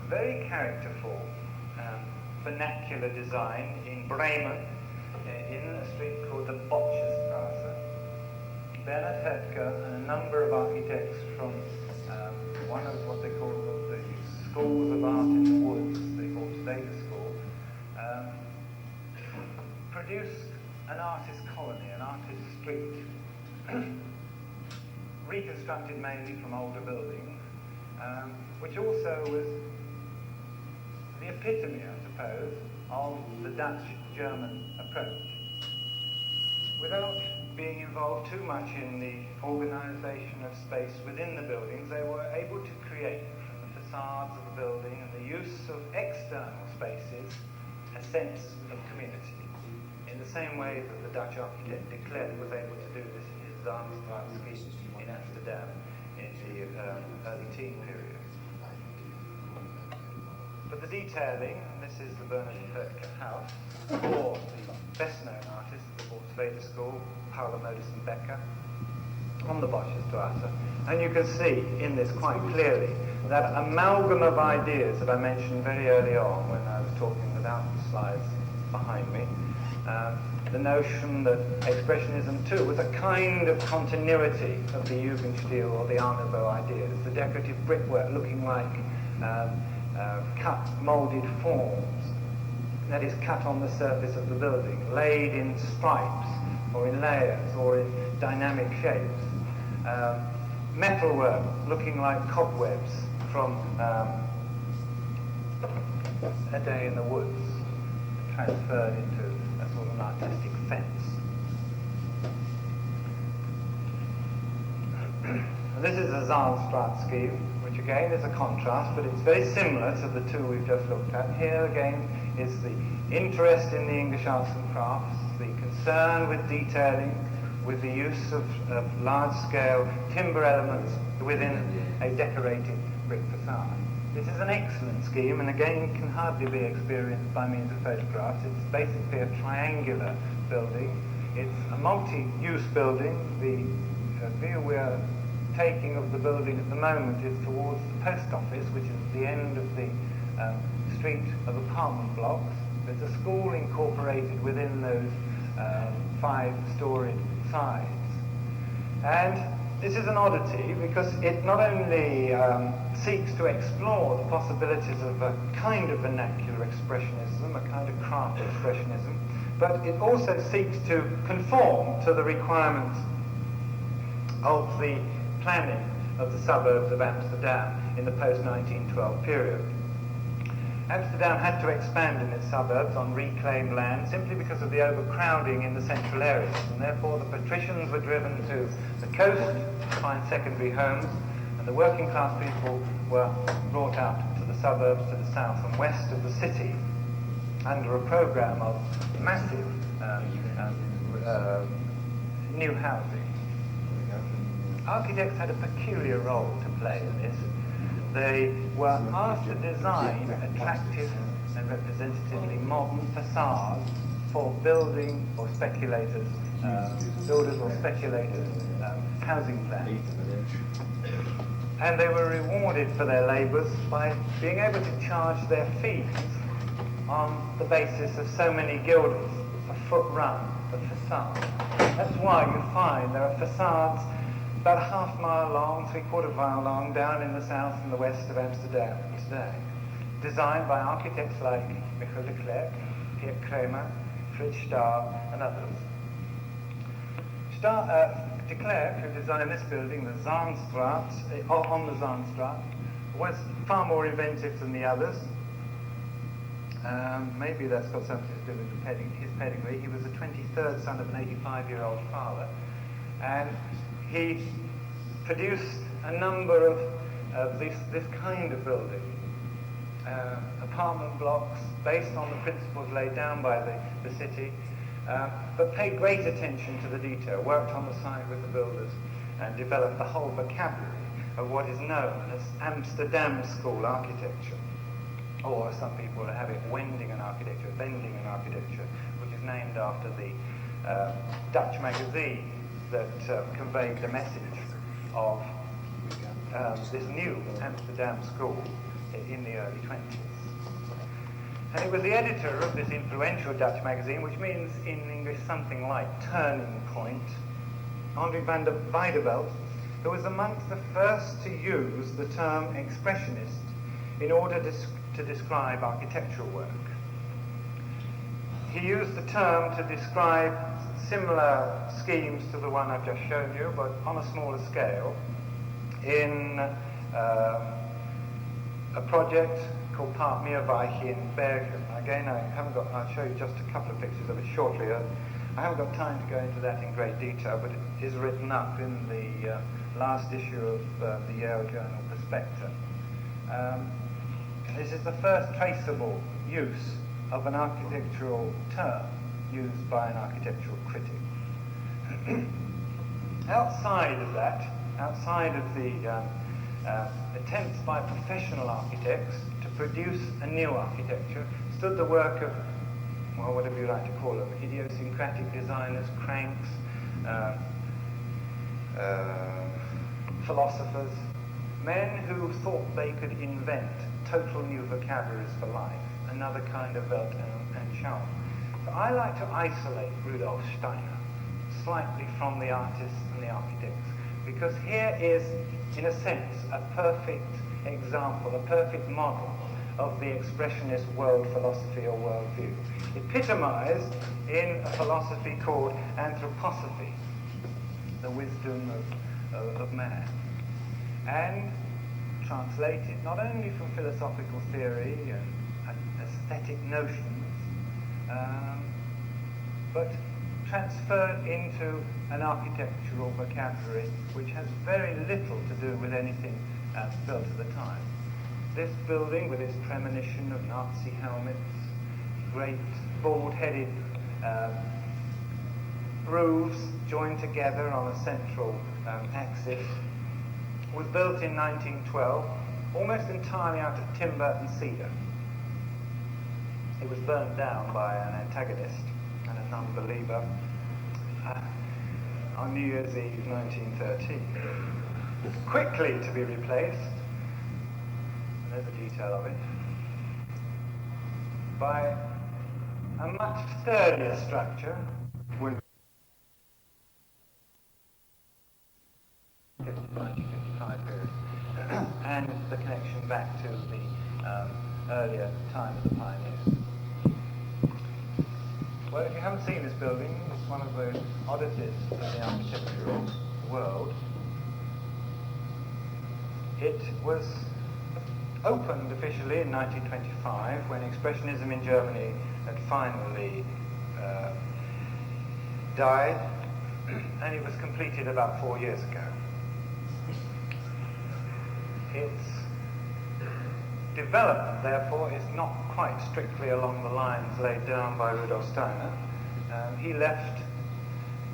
very characterful vernacular design in Bremen, in a street called the Botcherstrasse, Bernhard Höttger and a number of architects from one of what they call the schools of art in the woods, the Ortsteder School, produced an artist colony, an artist street, reconstructed mainly from older buildings, which also was the epitome, I suppose, of the Dutch-German approach. Without being involved too much in the organisation of space within the buildings, they were able to create from the facades of the building and the use of external spaces a sense of community, in the same way that the Dutch architect de Klerk was able to do this in his Zahnstraat scheme in Amsterdam in the early teen period. But the detailing, and this is the Bernhard Höttger house, for the best-known artist of the Ortsteder School, Paula Modersohn-Becker, on the Botcherstrasse. And you can see in this quite clearly that amalgam of ideas that I mentioned very early on when I was talking without the slides behind me. The notion that Expressionism too was a kind of continuity of the Jugendstil or the Art Nouveau ideas, the decorative brickwork looking like cut, moulded forms, that is cut on the surface of the building, laid in stripes or in layers or in dynamic shapes. Metalwork looking like cobwebs from A Day in the Woods, transferred into a sort of an artistic fence. This is a Zahnstraat scheme, which again is a contrast, but it's very similar to the two we've just looked at. Here again is the interest in the English arts and crafts, the concern with detailing, with the use of large-scale timber elements within a decorated brick facade. This is an excellent scheme, and again can hardly be experienced by means of photographs. It's basically a triangular building. It's a multi-use building. The view we're taking of the building at the moment is towards the post office, which is at the end of the street of apartment blocks. There's a school incorporated within those 5-storied sides. And this is an oddity because it not only seeks to explore the possibilities of a kind of vernacular expressionism, a kind of craft expressionism, but it also seeks to conform to the requirements of the planning of the suburbs of Amsterdam in the post-1912 period. Amsterdam had to expand in its suburbs on reclaimed land simply because of the overcrowding in the central areas, and therefore the patricians were driven to the coast to find secondary homes, and the working class people were brought out to the suburbs to the south and west of the city under a program of massive new housing. Architects had a peculiar role to play in this. They were asked to design attractive and representatively modern facades for building or speculators, builders or speculators' housing plans. And they were rewarded for their labours by being able to charge their fees on the basis of so many guilders, a foot run of facade. That's why you find there are facades about a half-mile long, 3/4 mile long, down in the south and the west of Amsterdam today, designed by architects like Michael de Klerk, Pierre Kramer, Fritz Starr, and others. De Klerk, who designed this building, the Zahnstraat, on the Zahnstraat, was far more inventive than the others. Maybe that's got something to do with his pedigree. He was the 23rd son of an 85-year-old father, and he produced a number of this kind of building, apartment blocks based on the principles laid down by the city, but paid great attention to the detail, worked on the side with the builders, and developed the whole vocabulary of what is known as Amsterdam School architecture. Or some people have it Wendingen architecture, architecture, which is named after the Dutch magazine that conveyed the message of this new Amsterdam school in the early 20s. And it was the editor of this influential Dutch magazine, which means in English something like turning point, Henri van der Weidenveld, who was amongst the first to use the term expressionist in order to describe architectural work. He used the term to describe similar schemes to the one I've just shown you, but on a smaller scale, in a project called Park Meerwijk in Bergen. Again, I'll show you just a couple of pictures of it shortly. I haven't got time to go into that in great detail, but it is written up in the last issue of the Yale Journal Perspective. This is the first traceable use of an architectural term used by an architectural critic. Outside of that, outside of the attempts by professional architects to produce a new architecture, stood the work of, well, whatever you like to call them, idiosyncratic designers, cranks, philosophers, men who thought they could invent total new vocabularies for life, another kind of Welt and Charme. So I like to isolate Rudolf Steiner slightly from the artists and the architects, because here is, in a sense, a perfect example, a perfect model of the expressionist world philosophy or world view, epitomized in a philosophy called anthroposophy, the wisdom of man, and translated not only from philosophical theory and aesthetic notions, but transferred into an architectural vocabulary which has very little to do with anything built at the time. This building, with its premonition of Nazi helmets, great bald-headed roofs joined together on a central axis, was built in 1912, almost entirely out of timber and cedar. It was burnt down by an antagonist and a non-believer on New Year's Eve 1913. Quickly to be replaced, there's a detail of it, by a much sturdier structure with 1955 period, and the connection back to the earlier time of the pioneers. Well, if you haven't seen this building, it's one of the oddities of the architectural world. It was opened officially in 1925 when Expressionism in Germany had finally died, and it was completed about 4 years ago. Its development, therefore, is not quite strictly along the lines laid down by Rudolf Steiner. He left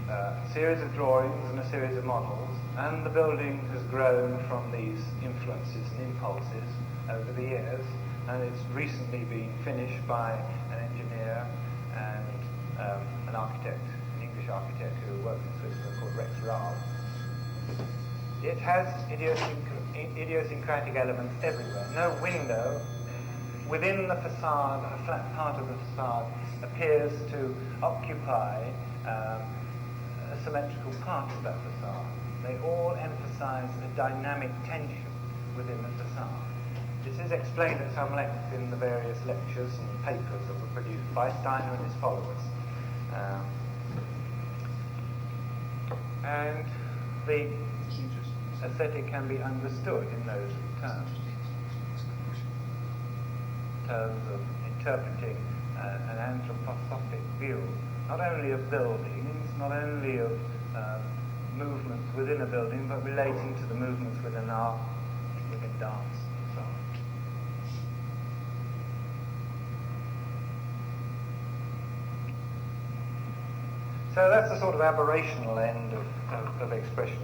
a series of drawings and a series of models, and the building has grown from these influences and impulses over the years, and it's recently been finished by an engineer and an architect, an English architect who works in Switzerland called Rex Raab. It has idiosyncratic elements everywhere. No window within the facade, a flat part of the facade, appears to occupy a symmetrical part of that facade. They all emphasize a dynamic tension within the facade. This is explained at some length in the various lectures and papers that were produced by Steiner and his followers. And the aesthetic can be understood in those terms. In terms of interpreting an anthroposophic view, not only of buildings, not only of movements within a building, but relating to the movements within art, within dance, and so on. So that's the sort of aberrational end of Expressionism.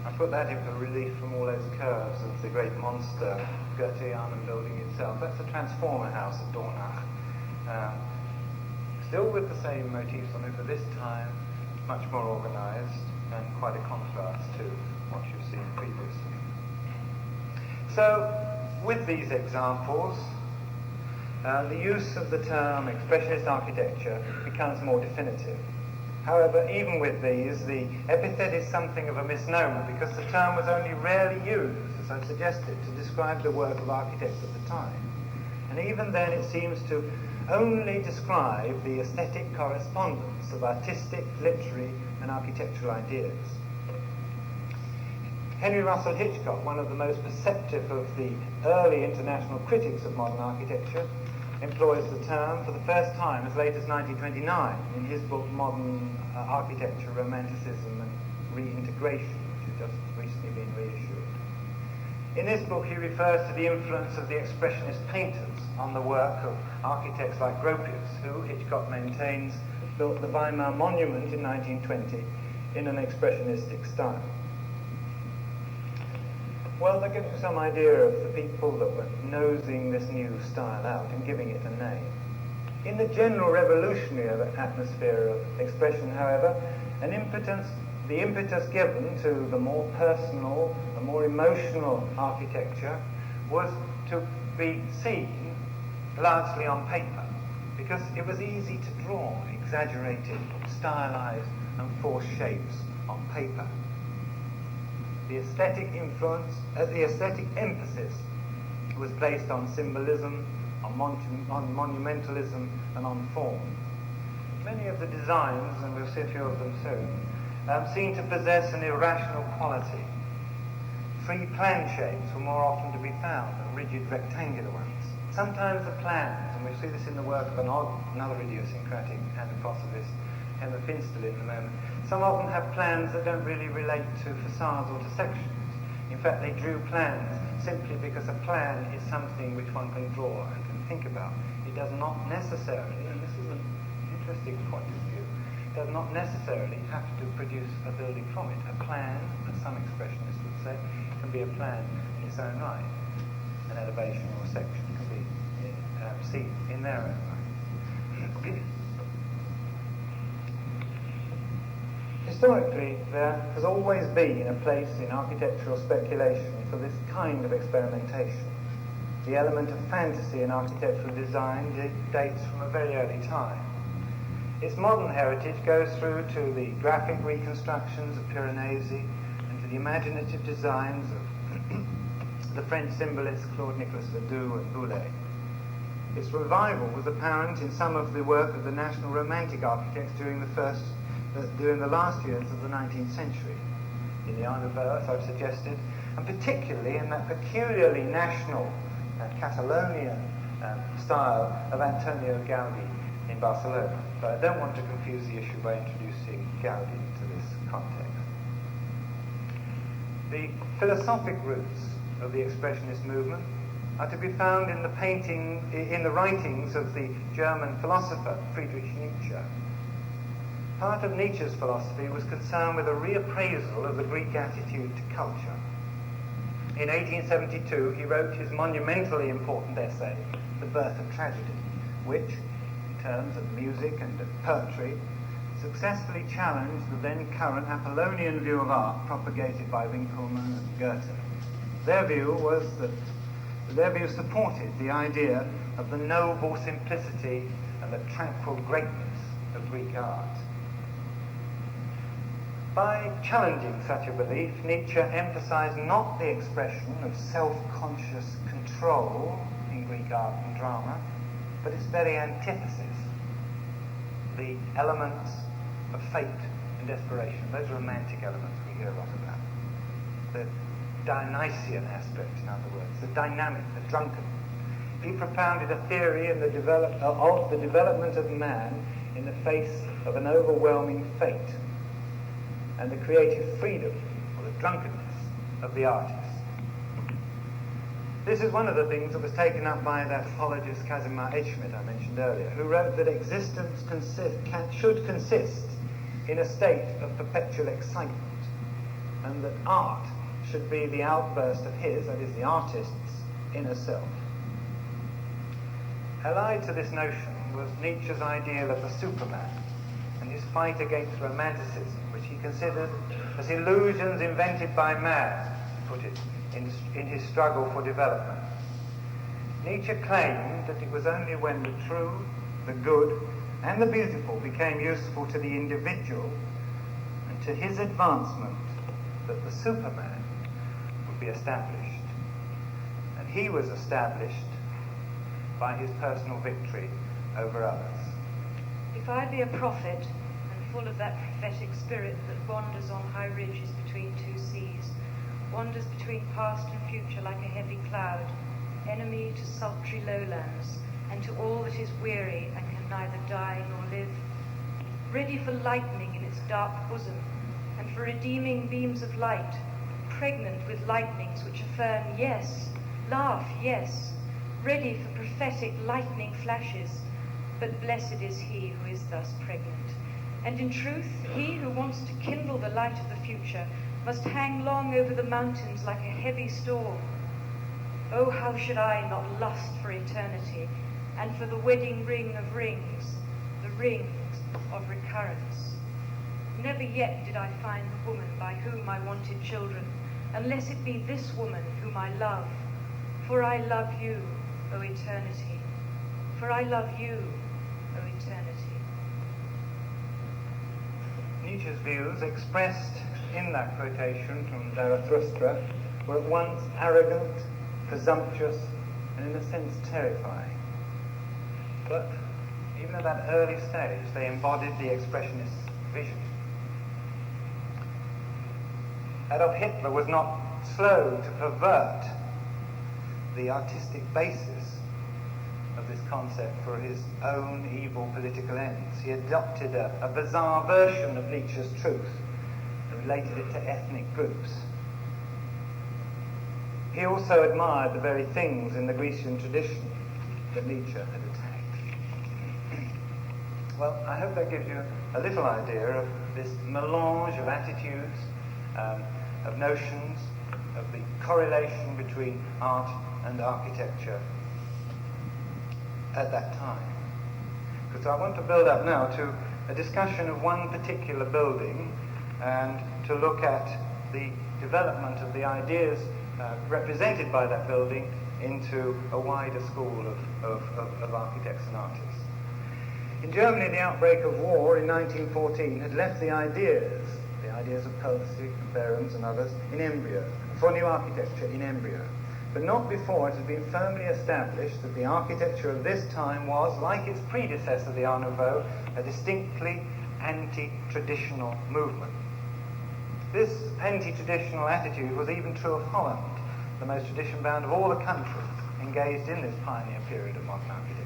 I put that in for relief from all those curves of the great monster Goetheanum building itself. That's the transformer house at Dornach. Still with the same motifs on it, but this time much more organised and quite a contrast to what you've seen previously. So, with these examples, the use of the term expressionist architecture becomes more definitive. However, even with these, the epithet is something of a misnomer because the term was only rarely used, as I suggested, to describe the work of architects at the time. And even then it seems to only describe the aesthetic correspondence of artistic, literary and architectural ideas. Henry Russell Hitchcock, one of the most perceptive of the early international critics of modern architecture, employs the term for the first time as late as 1929 in his book Modern Architecture, Romanticism and Reintegration, which has just recently been reissued. In this book he refers to the influence of the Expressionist painters on the work of architects like Gropius, who, Hitchcock maintains, built the Weimar Monument in 1920 in an expressionistic style. Well, that gives you some idea of the people that were nosing this new style out and giving it a name. In the general revolutionary atmosphere of expression, however, the impetus given to the more personal, the more emotional architecture was to be seen largely on paper, because it was easy to draw exaggerated, stylized and forced shapes on paper. The aesthetic influence, the aesthetic emphasis was placed on symbolism, on monumentalism and on form. Many of the designs, and we'll see a few of them soon, seem to possess an irrational quality. Free plan shapes were more often to be found than rigid rectangular ones. Sometimes the plans, and we'll see this in the work of another idiosyncratic anthroposophist, Emma Finstall in a moment, some of them have plans that don't really relate to facades or to sections. In fact, they drew plans simply because a plan is something which one can draw and can think about. It does not necessarily, and this is an interesting point of view, does not necessarily have to produce a building from it. A plan, as some expressionists would say, can be a plan in its own right. An elevation or a section can be seen in their own right. Historically, there has always been a place in architectural speculation for this kind of experimentation. The element of fantasy in architectural design dates from a very early time. Its modern heritage goes through to the graphic reconstructions of Piranesi and to the imaginative designs of the French symbolists Claude-Nicolas Ledoux and Woollen. Its revival was apparent in some of the work of the National Romantic architects during the last years of the 19th century, in the Art Nouveau, as I've suggested, and particularly in that peculiarly national Catalonian style of Antonio Gaudi in Barcelona. But I don't want to confuse the issue by introducing Gaudi into this context. The philosophic roots of the Expressionist movement are to be found in the writings of the German philosopher Friedrich Nietzsche. Part of Nietzsche's philosophy was concerned with a reappraisal of the Greek attitude to culture. In 1872, he wrote his monumentally important essay, The Birth of Tragedy, which, in terms of music and of poetry, successfully challenged the then current Apollonian view of art propagated by Winckelmann and Goethe. Their view supported the idea of the noble simplicity and the tranquil greatness of Greek art. By challenging such a belief, Nietzsche emphasized not the expression of self-conscious control in Greek Greek art and drama, but its very antithesis, the elements of fate and desperation. Those romantic elements we hear a lot about. The Dionysian aspect, in other words, the dynamic, the drunken. He propounded a theory in of the development of man in the face of an overwhelming fate and the creative freedom, or the drunkenness, of the artist. This is one of the things that was taken up by that apologist Casimir Edschmidt I mentioned earlier, who wrote that existence should consist in a state of perpetual excitement, and that art should be the outburst of his, that is the artist's, inner self. Allied to this notion was Nietzsche's ideal of the Superman and his fight against romanticism, which he considered as illusions invented by man, he put it, in his struggle for development. Nietzsche claimed that it was only when the true, the good, and the beautiful became useful to the individual and to his advancement that the Superman would be established. And he was established by his personal victory over others. If I be a prophet and full of that prophetic spirit that wanders on high ridges between two seas, wanders between past and future like a heavy cloud, enemy to sultry lowlands, and to all that is weary and can neither die nor live, ready for lightning in its dark bosom, and for redeeming beams of light, pregnant with lightnings which affirm yes, laugh yes, ready for prophetic lightning flashes, but blessed is he who is thus pregnant. And in truth, he who wants to kindle the light of the future must hang long over the mountains like a heavy storm. Oh, how should I not lust for eternity, and for the wedding ring of rings, the rings of recurrence. Never yet did I find the woman by whom I wanted children, unless it be this woman whom I love. For I love you, O eternity. For I love you, O eternity. Nietzsche's views, expressed in that quotation from Zarathustra, were at once arrogant, presumptuous, and in a sense terrifying. But even at that early stage, they embodied the Expressionist vision. Adolf Hitler was not slow to pervert the artistic basis of this concept for his own evil political ends. He adopted a bizarre version of Nietzsche's truth and related it to ethnic groups. He also admired the very things in the Grecian tradition that Nietzsche had attacked. Well, I hope that gives you a little idea of this melange of attitudes, of notions, of the correlation between art and architecture at that time. Because I want to build up now to a discussion of one particular building and to look at the development of the ideas represented by that building into a wider school of architects and artists. In Germany, the outbreak of war in 1914 had left the ideas of Pelzig, Behrens and others, in embryo, for new architecture in embryo. But not before it had been firmly established that the architecture of this time was, like its predecessor, the Art Nouveau, a distinctly anti-traditional movement. This anti-traditional attitude was even true of Holland, the most tradition-bound of all the countries engaged in this pioneer period of modern architecture.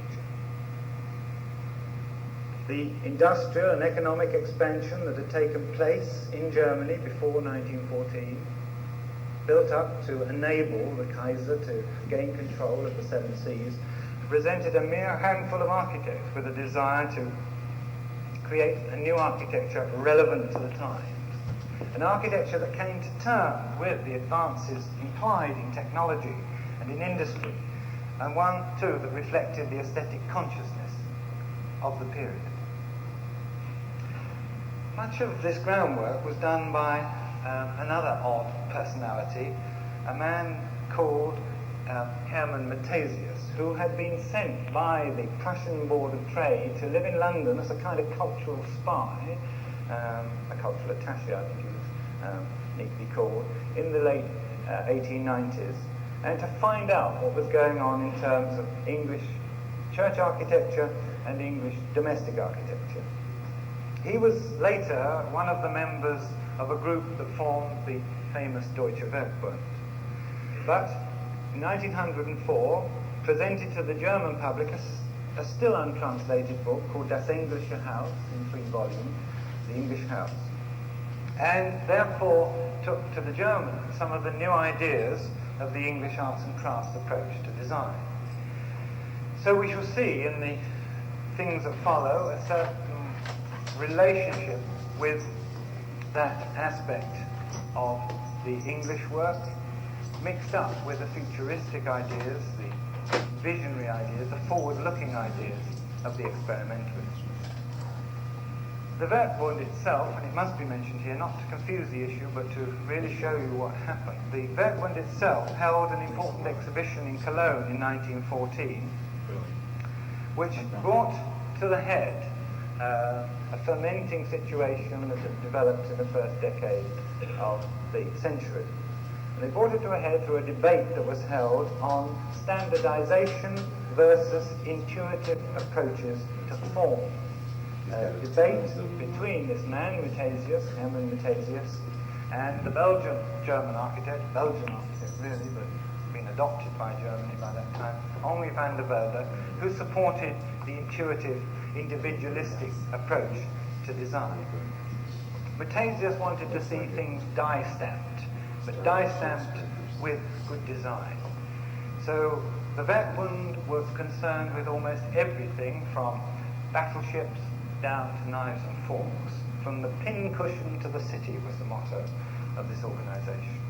The industrial and economic expansion that had taken place in Germany before 1914, built up to enable the Kaiser to gain control of the seven seas, presented a mere handful of architects with a desire to create a new architecture relevant to the times. An architecture that came to terms with the advances implied in technology and in industry, and one, too, that reflected the aesthetic consciousness of the period. Much of this groundwork was done by another odd personality, a man called Hermann Matthias, who had been sent by the Prussian Board of Trade to live in London as a kind of cultural spy, a cultural attaché, I think he was neatly called, in the late 1890s, and to find out what was going on in terms of English church architecture and English domestic architecture. He was later one of the members of a group that formed the famous Deutsche Werkbund. But in 1904, presented to the German public a still untranslated book called Das Englische Haus, in 3 volumes, The English House, and therefore took to the Germans some of the new ideas of the English arts and crafts approach to design. So we shall see in the things that follow a certain relationship with that aspect of the English work, mixed up with the futuristic ideas, the visionary ideas, the forward-looking ideas of the experimentalists. The Werkbund itself, and it must be mentioned here, not to confuse the issue, but to really show you what happened. The Werkbund itself held an important exhibition in Cologne in 1914, which brought to the head a fermenting situation that had developed in the first decade of the century. And they brought it to a head through a debate that was held on standardization versus intuitive approaches to form. A debate between this man, Hermann Matthesius, and the Belgian architect really, but been adopted by Germany by that time, Henri van der Velde, who supported the intuitive, individualistic approach to design. Matthesius wanted to see things die-stamped, but die-stamped with good design. So the Werkbund was concerned with almost everything from battleships down to knives and forks. From the pin-cushion to the city was the motto of this organization.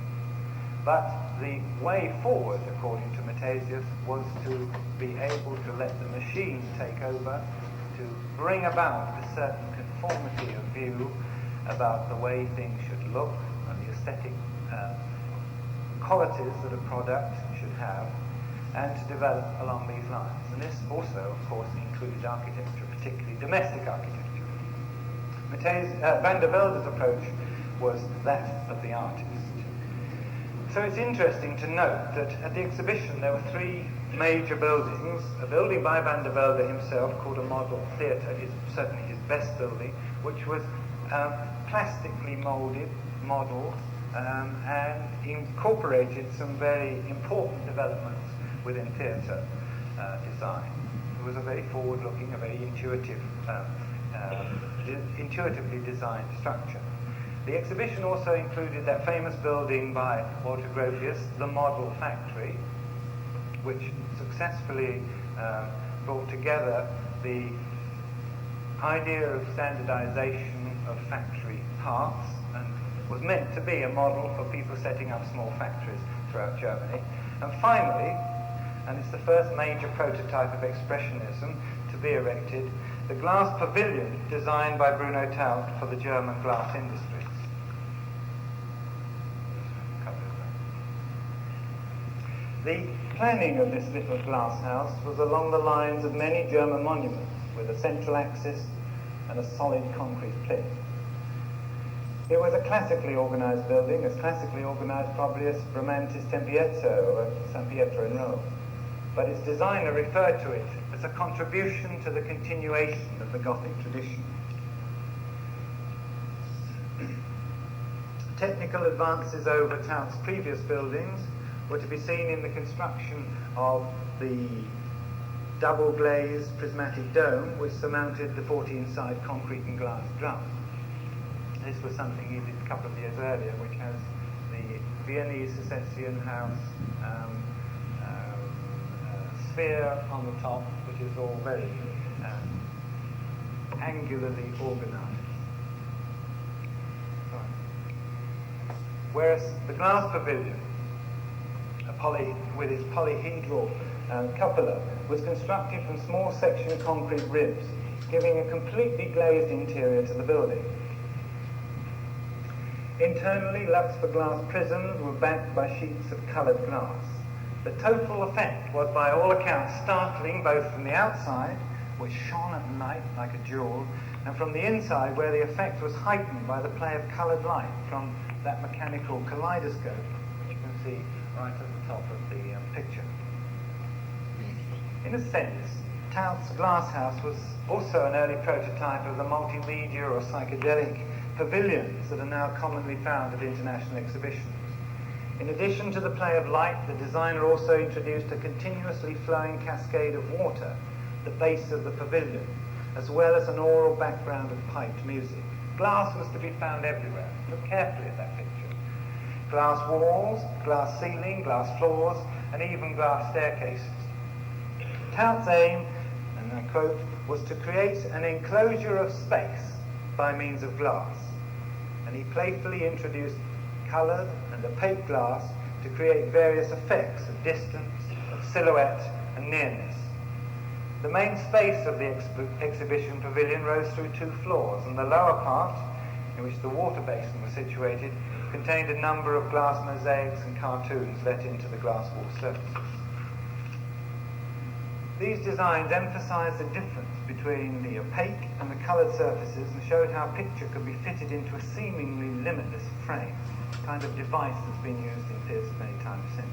But the way forward, according to Matthesius, was to be able to let the machine take over, to bring about a certain conformity of view about the way things should look and the aesthetic qualities that a product should have, and to develop along these lines. And this also, of course, included architecture, particularly domestic architecture. Van der Velde's approach was that of the artist. So it's interesting to note that at the exhibition there were 3 major buildings. A building by Van der Velde himself called a model theatre, is certainly his best building, which was plastically modelled and incorporated some very important developments within theatre design. It was a very forward-looking, a very intuitively designed structure. The exhibition also included that famous building by Walter Gropius, the Model Factory, which successfully brought together the idea of standardization of factory parts and was meant to be a model for people setting up small factories throughout Germany. And finally, and it's the first major prototype of Expressionism to be erected, the glass pavilion designed by Bruno Taut for the German glass industries. The planning of this little glass house was along the lines of many German monuments, with a central axis and a solid concrete plinth. It was a classically organized building, as classically organized probably as Bramante's Tempietto at San Pietro in Rome. But its designer referred to it as a contribution to the continuation of the Gothic tradition. Technical advances over Taut's previous buildings were to be seen in the construction of the double-glazed prismatic dome which surmounted the 14-side concrete and glass drum. This was something he did a couple of years earlier, which has the Viennese Secession House sphere on the top, which is all very angularly organized. Whereas the glass pavilion, with its polyhedral cupola, was constructed from small section concrete ribs, giving a completely glazed interior to the building. Internally, Luxfer glass prisms were backed by sheets of coloured glass. The total effect was, by all accounts, startling, both from the outside, which shone at night like a jewel, and from the inside, where the effect was heightened by the play of coloured light from that mechanical kaleidoscope, which you can see right at the top of the picture. In a sense, Taut's glasshouse was also an early prototype of the multimedia or psychedelic pavilions that are now commonly found at international exhibitions. In addition to the play of light, the designer also introduced a continuously flowing cascade of water at the base of the pavilion, as well as an aural background of piped music. Glass was to be found everywhere. Look carefully at that picture. Glass walls, glass ceiling, glass floors, and even glass staircases. Taut's aim, and I quote, was to create an enclosure of space by means of glass, and he playfully introduced coloured and opaque glass to create various effects of distance, of silhouette, and nearness. The main space of the exhibition pavilion rose through 2 floors, and the lower part, in which the water basin was situated, contained a number of glass mosaics and cartoons let into the glass wall surfaces. These designs emphasised the difference between the opaque and the coloured surfaces and showed how a picture could be fitted into a seemingly limitless frame, a kind of device that's been used in theatres many times since.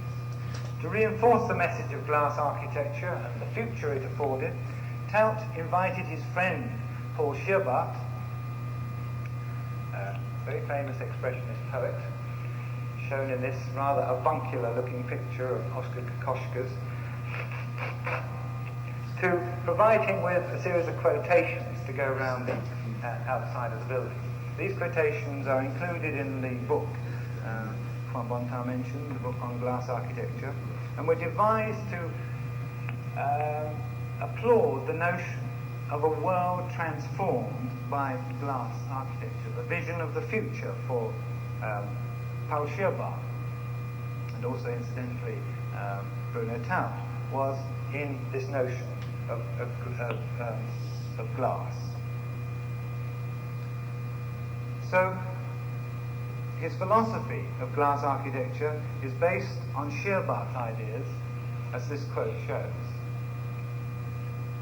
To reinforce the message of glass architecture and the future it afforded, Taut invited his friend Paul Scherbart, a very famous expressionist poet, shown in this rather avuncular-looking picture of Oskar Kokoschka's, to provide him with a series of quotations to go around the outside of the building. These quotations are included in the book Juan Bonta mentioned, the book on glass architecture, and were devised to applaud the notion of a world transformed by glass architecture, the vision of the future for Paul Scherbart, and also incidentally Bruno Taut, was in this notion of glass. So his philosophy of glass architecture is based on Scherbart's ideas, as this quote shows.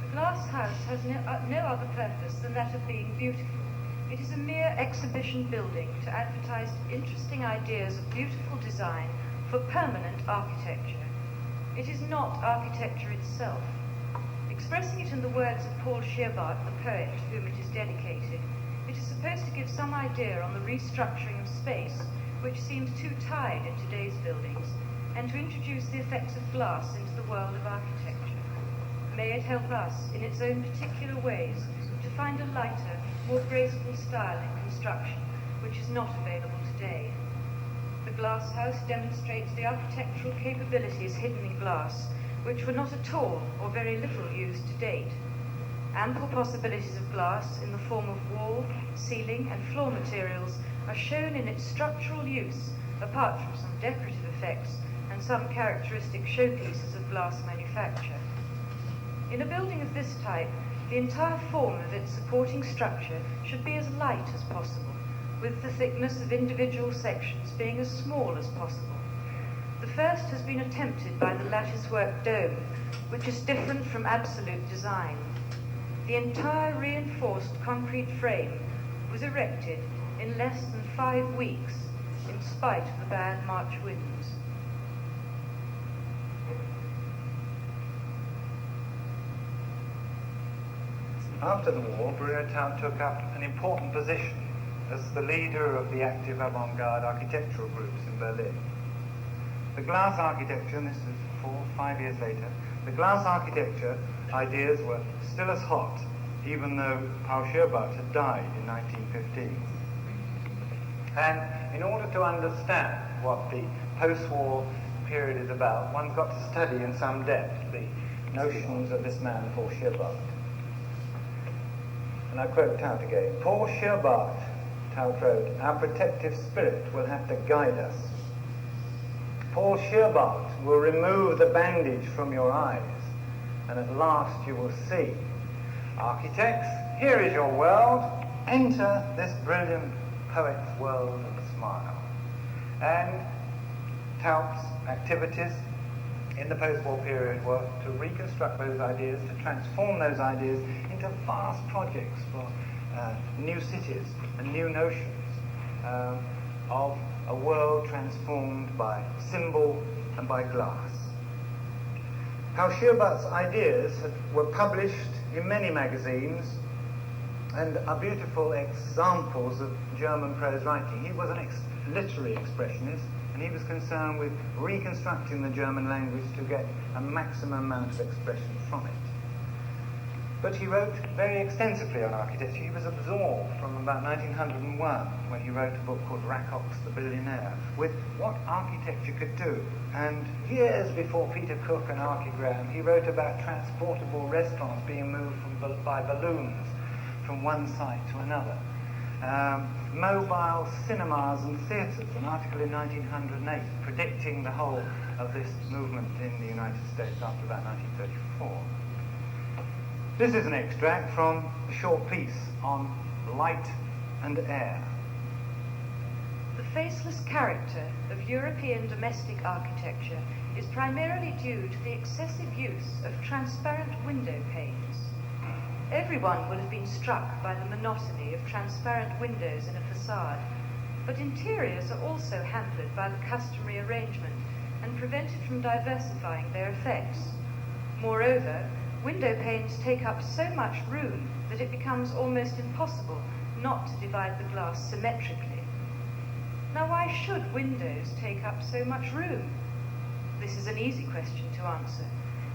The glass house has no other purpose than that of being beautiful. It is a mere exhibition building to advertise interesting ideas of beautiful design for permanent architecture. It is not architecture itself. Expressing it in the words of Paul Scherbart, the poet to whom it is dedicated, it is supposed to give some idea on the restructuring of space, which seems too tied in today's buildings, and to introduce the effects of glass into the world of architecture. May it help us, in its own particular ways, to find a lighter, more graceful style in construction, which is not available today. The glass house demonstrates the architectural capabilities hidden in glass, which were not at all or very little used to date. Ample possibilities of glass in the form of wall, ceiling, and floor materials are shown in its structural use, apart from some decorative effects and some characteristic showpieces of glass manufacture. In a building of this type, the entire form of its supporting structure should be as light as possible, with the thickness of individual sections being as small as possible. The first has been attempted by the latticework dome, which is different from absolute design. The entire reinforced concrete frame was erected in less than 5 weeks, in spite of the bad March winds. After the war, Bruno Taut took up an important position as the leader of the active avant-garde architectural groups in Berlin. The glass architecture, and this is 4 or 5 years later, the glass architecture ideas were still as hot, even though Paul Scherbart had died in 1915. And in order to understand what the post-war period is about, one's got to study in some depth the notions of this man, Paul Scherbart. And I quote Taut again. Paul Scherbart, Taut wrote, our protective spirit will have to guide us. Paul Scherbart will remove the bandage from your eyes, and at last you will see. Architects, here is your world. Enter this brilliant poet's world and smile. And Taut's activities in the post-war period were to reconstruct those ideas, to transform those ideas into vast projects for new cities and new notions of a world transformed by symbol and by glass. How Schierbart's ideas were published in many magazines and are beautiful examples of German prose writing. He was a literary expressionist, and he was concerned with reconstructing the German language to get a maximum amount of expression from it. But he wrote very extensively on architecture. He was absorbed from about 1901, when he wrote a book called Rakox the Billionaire, with what architecture could do. And years before Peter Cook and Archigram, he wrote about transportable restaurants being moved by balloons from one site to another. Mobile cinemas and theatres, an article in 1908 predicting the whole of this movement in the United States after about 1934. This is an extract from a short piece on light and air. The faceless character of European domestic architecture is primarily due to the excessive use of transparent window panes. Everyone will have been struck by the monotony of transparent windows in a facade, but interiors are also hampered by the customary arrangement and prevented from diversifying their effects. Moreover, window panes take up so much room that it becomes almost impossible not to divide the glass symmetrically. Now, why should windows take up so much room? This is an easy question to answer.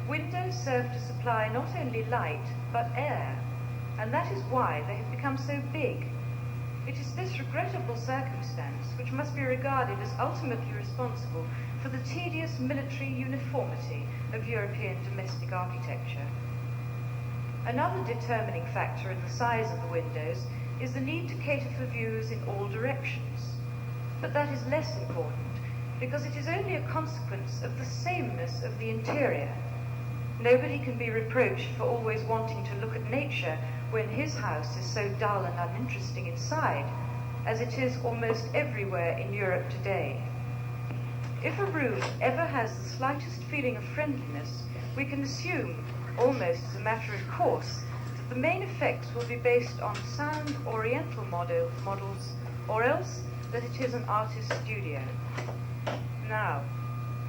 Windows serve to supply not only light, but air, and that is why they have become so big. It is this regrettable circumstance which must be regarded as ultimately responsible for the tedious military uniformity of European domestic architecture. Another determining factor in the size of the windows is the need to cater for views in all directions. But that is less important, because it is only a consequence of the sameness of the interior. Nobody can be reproached for always wanting to look at nature when his house is so dull and uninteresting inside, as it is almost everywhere in Europe today. If a room ever has the slightest feeling of friendliness, we can assume, almost as a matter of course, that the main effects will be based on sound oriental models, or else that it is an artist's studio. Now,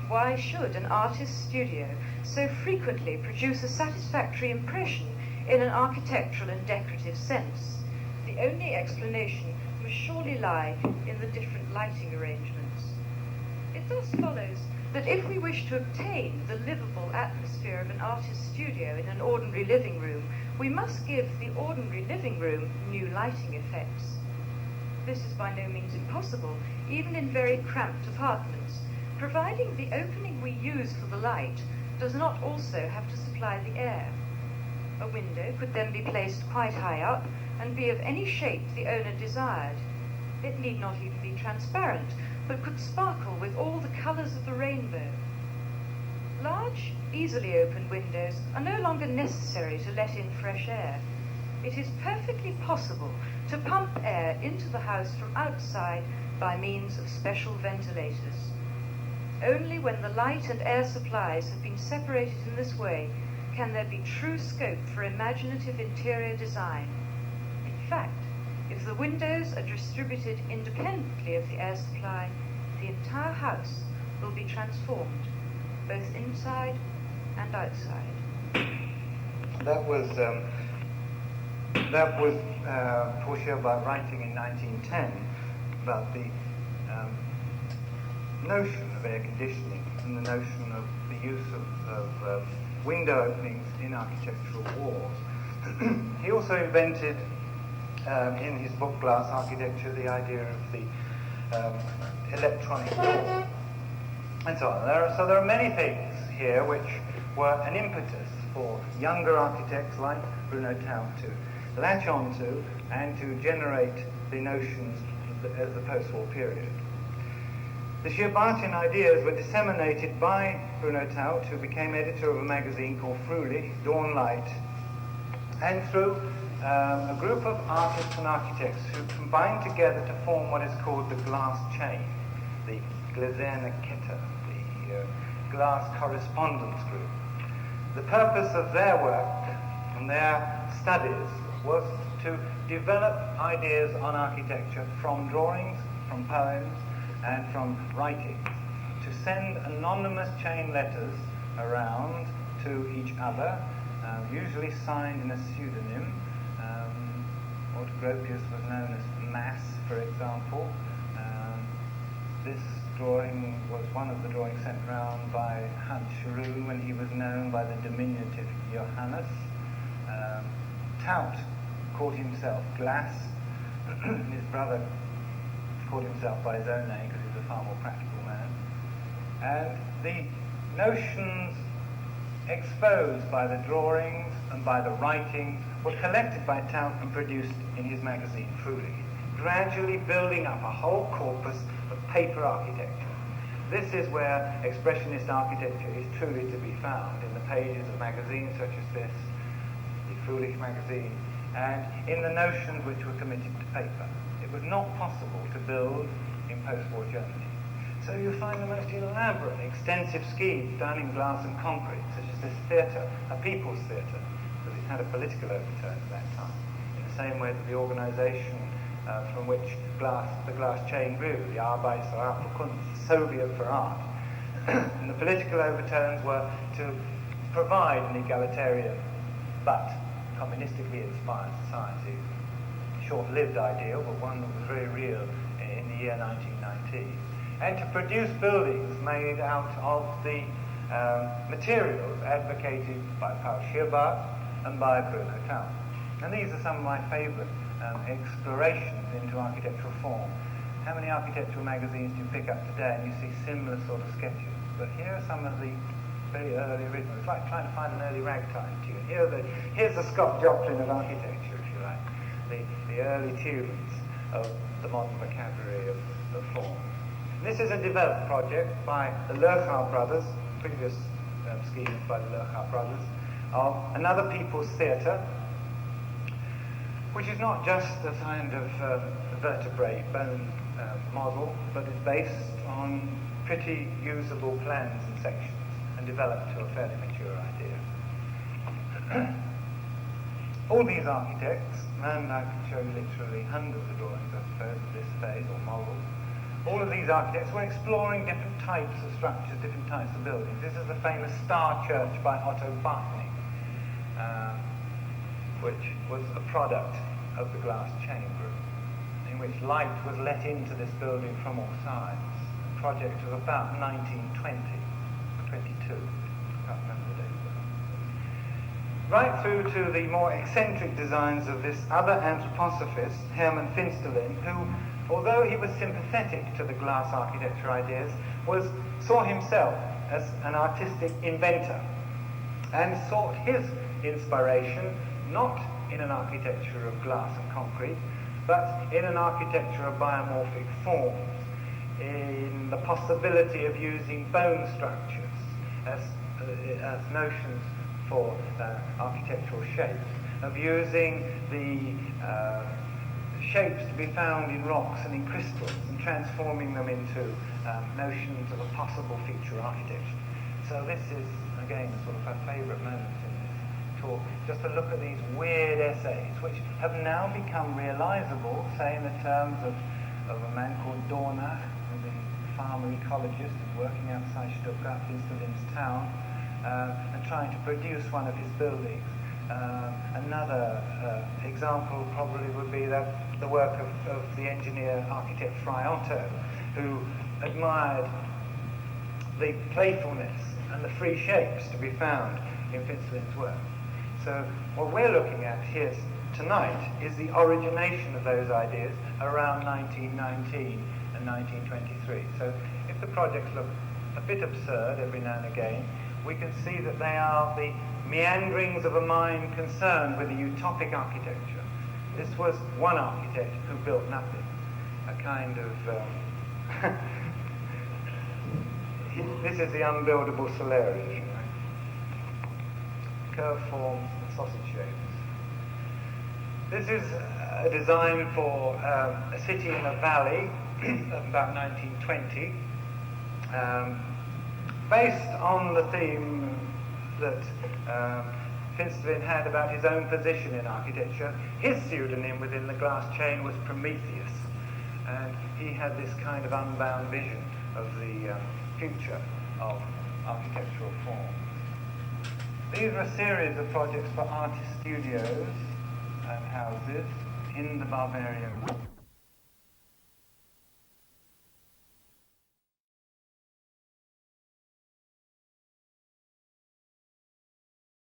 why should an artist's studio so frequently produce a satisfactory impression in an architectural and decorative sense? The only explanation must surely lie in the different lighting arrangements. It thus follows that if we wish to obtain the livable atmosphere of an artist's studio in an ordinary living room, we must give the ordinary living room new lighting effects. This is by no means impossible, even in very cramped apartments, providing the opening we use for the light does not also have to supply the air. A window could then be placed quite high up and be of any shape the owner desired. It need not even be transparent, but could sparkle with all the colours of the rainbow. Large, easily opened windows are no longer necessary to let in fresh air. It is perfectly possible to pump air into the house from outside by means of special ventilators. Only when the light and air supplies have been separated in this way can there be true scope for imaginative interior design. In fact, if the windows are distributed independently of the air supply, the entire house will be transformed, both inside and outside. That was Paul Schierbardt writing in 1910 about the notion of air conditioning and the notion of the use of window openings in architectural walls. He also invented, in his book Glass Architecture, the idea of the electronic door, and so on. There are many things here which were an impetus for younger architects like Bruno Taut to latch onto and to generate the notions of the post-war period. The Schierbartian ideas were disseminated by Bruno Taut, who became editor of a magazine called Fröhlich, Dawnlight, and through a group of artists and architects who combined together to form what is called the glass chain, the Gläserne Kette, the glass correspondence group. The purpose of their work and their studies was to develop ideas on architecture from drawings, from poems, and from writing. to send anonymous chain letters around to each other, usually signed in a pseudonym. Autogropius was known as Mass, for example. This drawing was one of the drawings sent round by Hans Schrew when he was known by the diminutive Johannes. Taut called himself Glass. His brother called himself by his own name because he was a far more practical man. And the notions exposed by the drawings and by the writings were collected by Taut and produced in his magazine Fröhlich, gradually building up a whole corpus of paper architecture. This is where expressionist architecture is truly to be found, in the pages of magazines such as this, the Fröhlich magazine, and in the notions which were committed to paper. It was not possible to build in post-war Germany. So you find the most elaborate, extensive schemes done in glass and concrete, such as this theatre, a people's theatre, because it had a political overtone at that time, in the same way that the organisation from which the glass chain grew, the Arbeiter für Kunst, Soviet for art. And the political overtones were to provide an egalitarian but communistically inspired society. Short-lived ideal, but one that was very real in the year 1919. And to produce buildings made out of the materials advocated by Paul Schierbart and by Bruno Taut. And these are some of my favourite explorations into architectural form. How many architectural magazines do you pick up today and you see similar sort of sketches? But here are some of the very early originals. It's like trying to find an early ragtime tune. Here's the Scott Joplin of architecture, if you like. The early tunes of the modern vocabulary of form. This is a developed project by the Lurchau brothers, previous schemes by the Lurchau brothers, of another people's theatre, which is not just a kind of vertebrate bone model, but is based on pretty usable plans and sections and developed to a fairly mature idea. All these architects, and I can show you literally hundreds of drawings, I suppose, at this phase, or models, all of these architects were exploring different types of structures, different types of buildings. This is the famous Star Church by Otto Bartning, which was a product of the glass chamber, in which light was let into this building from all sides. A project of about 1920, 22, I can't remember the date. Right through to the more eccentric designs of this other anthroposophist, Hermann Finsterlin, who, although he was sympathetic to the glass architecture ideas, saw himself as an artistic inventor and sought his inspiration not in an architecture of glass and concrete, but in an architecture of biomorphic forms, in the possibility of using bone structures as notions for architectural shapes, of using the shapes to be found in rocks and in crystals and transforming them into notions of a possible future architecture. So this is, again, sort of a favourite moment in this talk, just to look at these weird essays, which have now become realisable, say in the terms of a man called Dornach, the farmer ecologist who's working outside Stuttgart, Finsterlin's town, and trying to produce one of his buildings. Another example probably would be the work of the engineer architect Frei Otto, who admired the playfulness and the free shapes to be found in Finsterlin's work. So what we're looking at here tonight is the origination of those ideas around 1919 and 1923. So if the projects look a bit absurd every now and again, we can see that they are the meanderings of a mind concerned with a utopic architecture. This was one architect who built nothing, a kind of... this is the unbuildable Solarius, curved forms and sausage shapes. This is a design for a city in a valley of about 1920, based on the theme that Finsterlin had about his own position in architecture. His pseudonym within the glass chain was Prometheus, and he had this kind of unbound vision of the future of architectural form. These are a series of projects for artist studios and houses in the Bavarian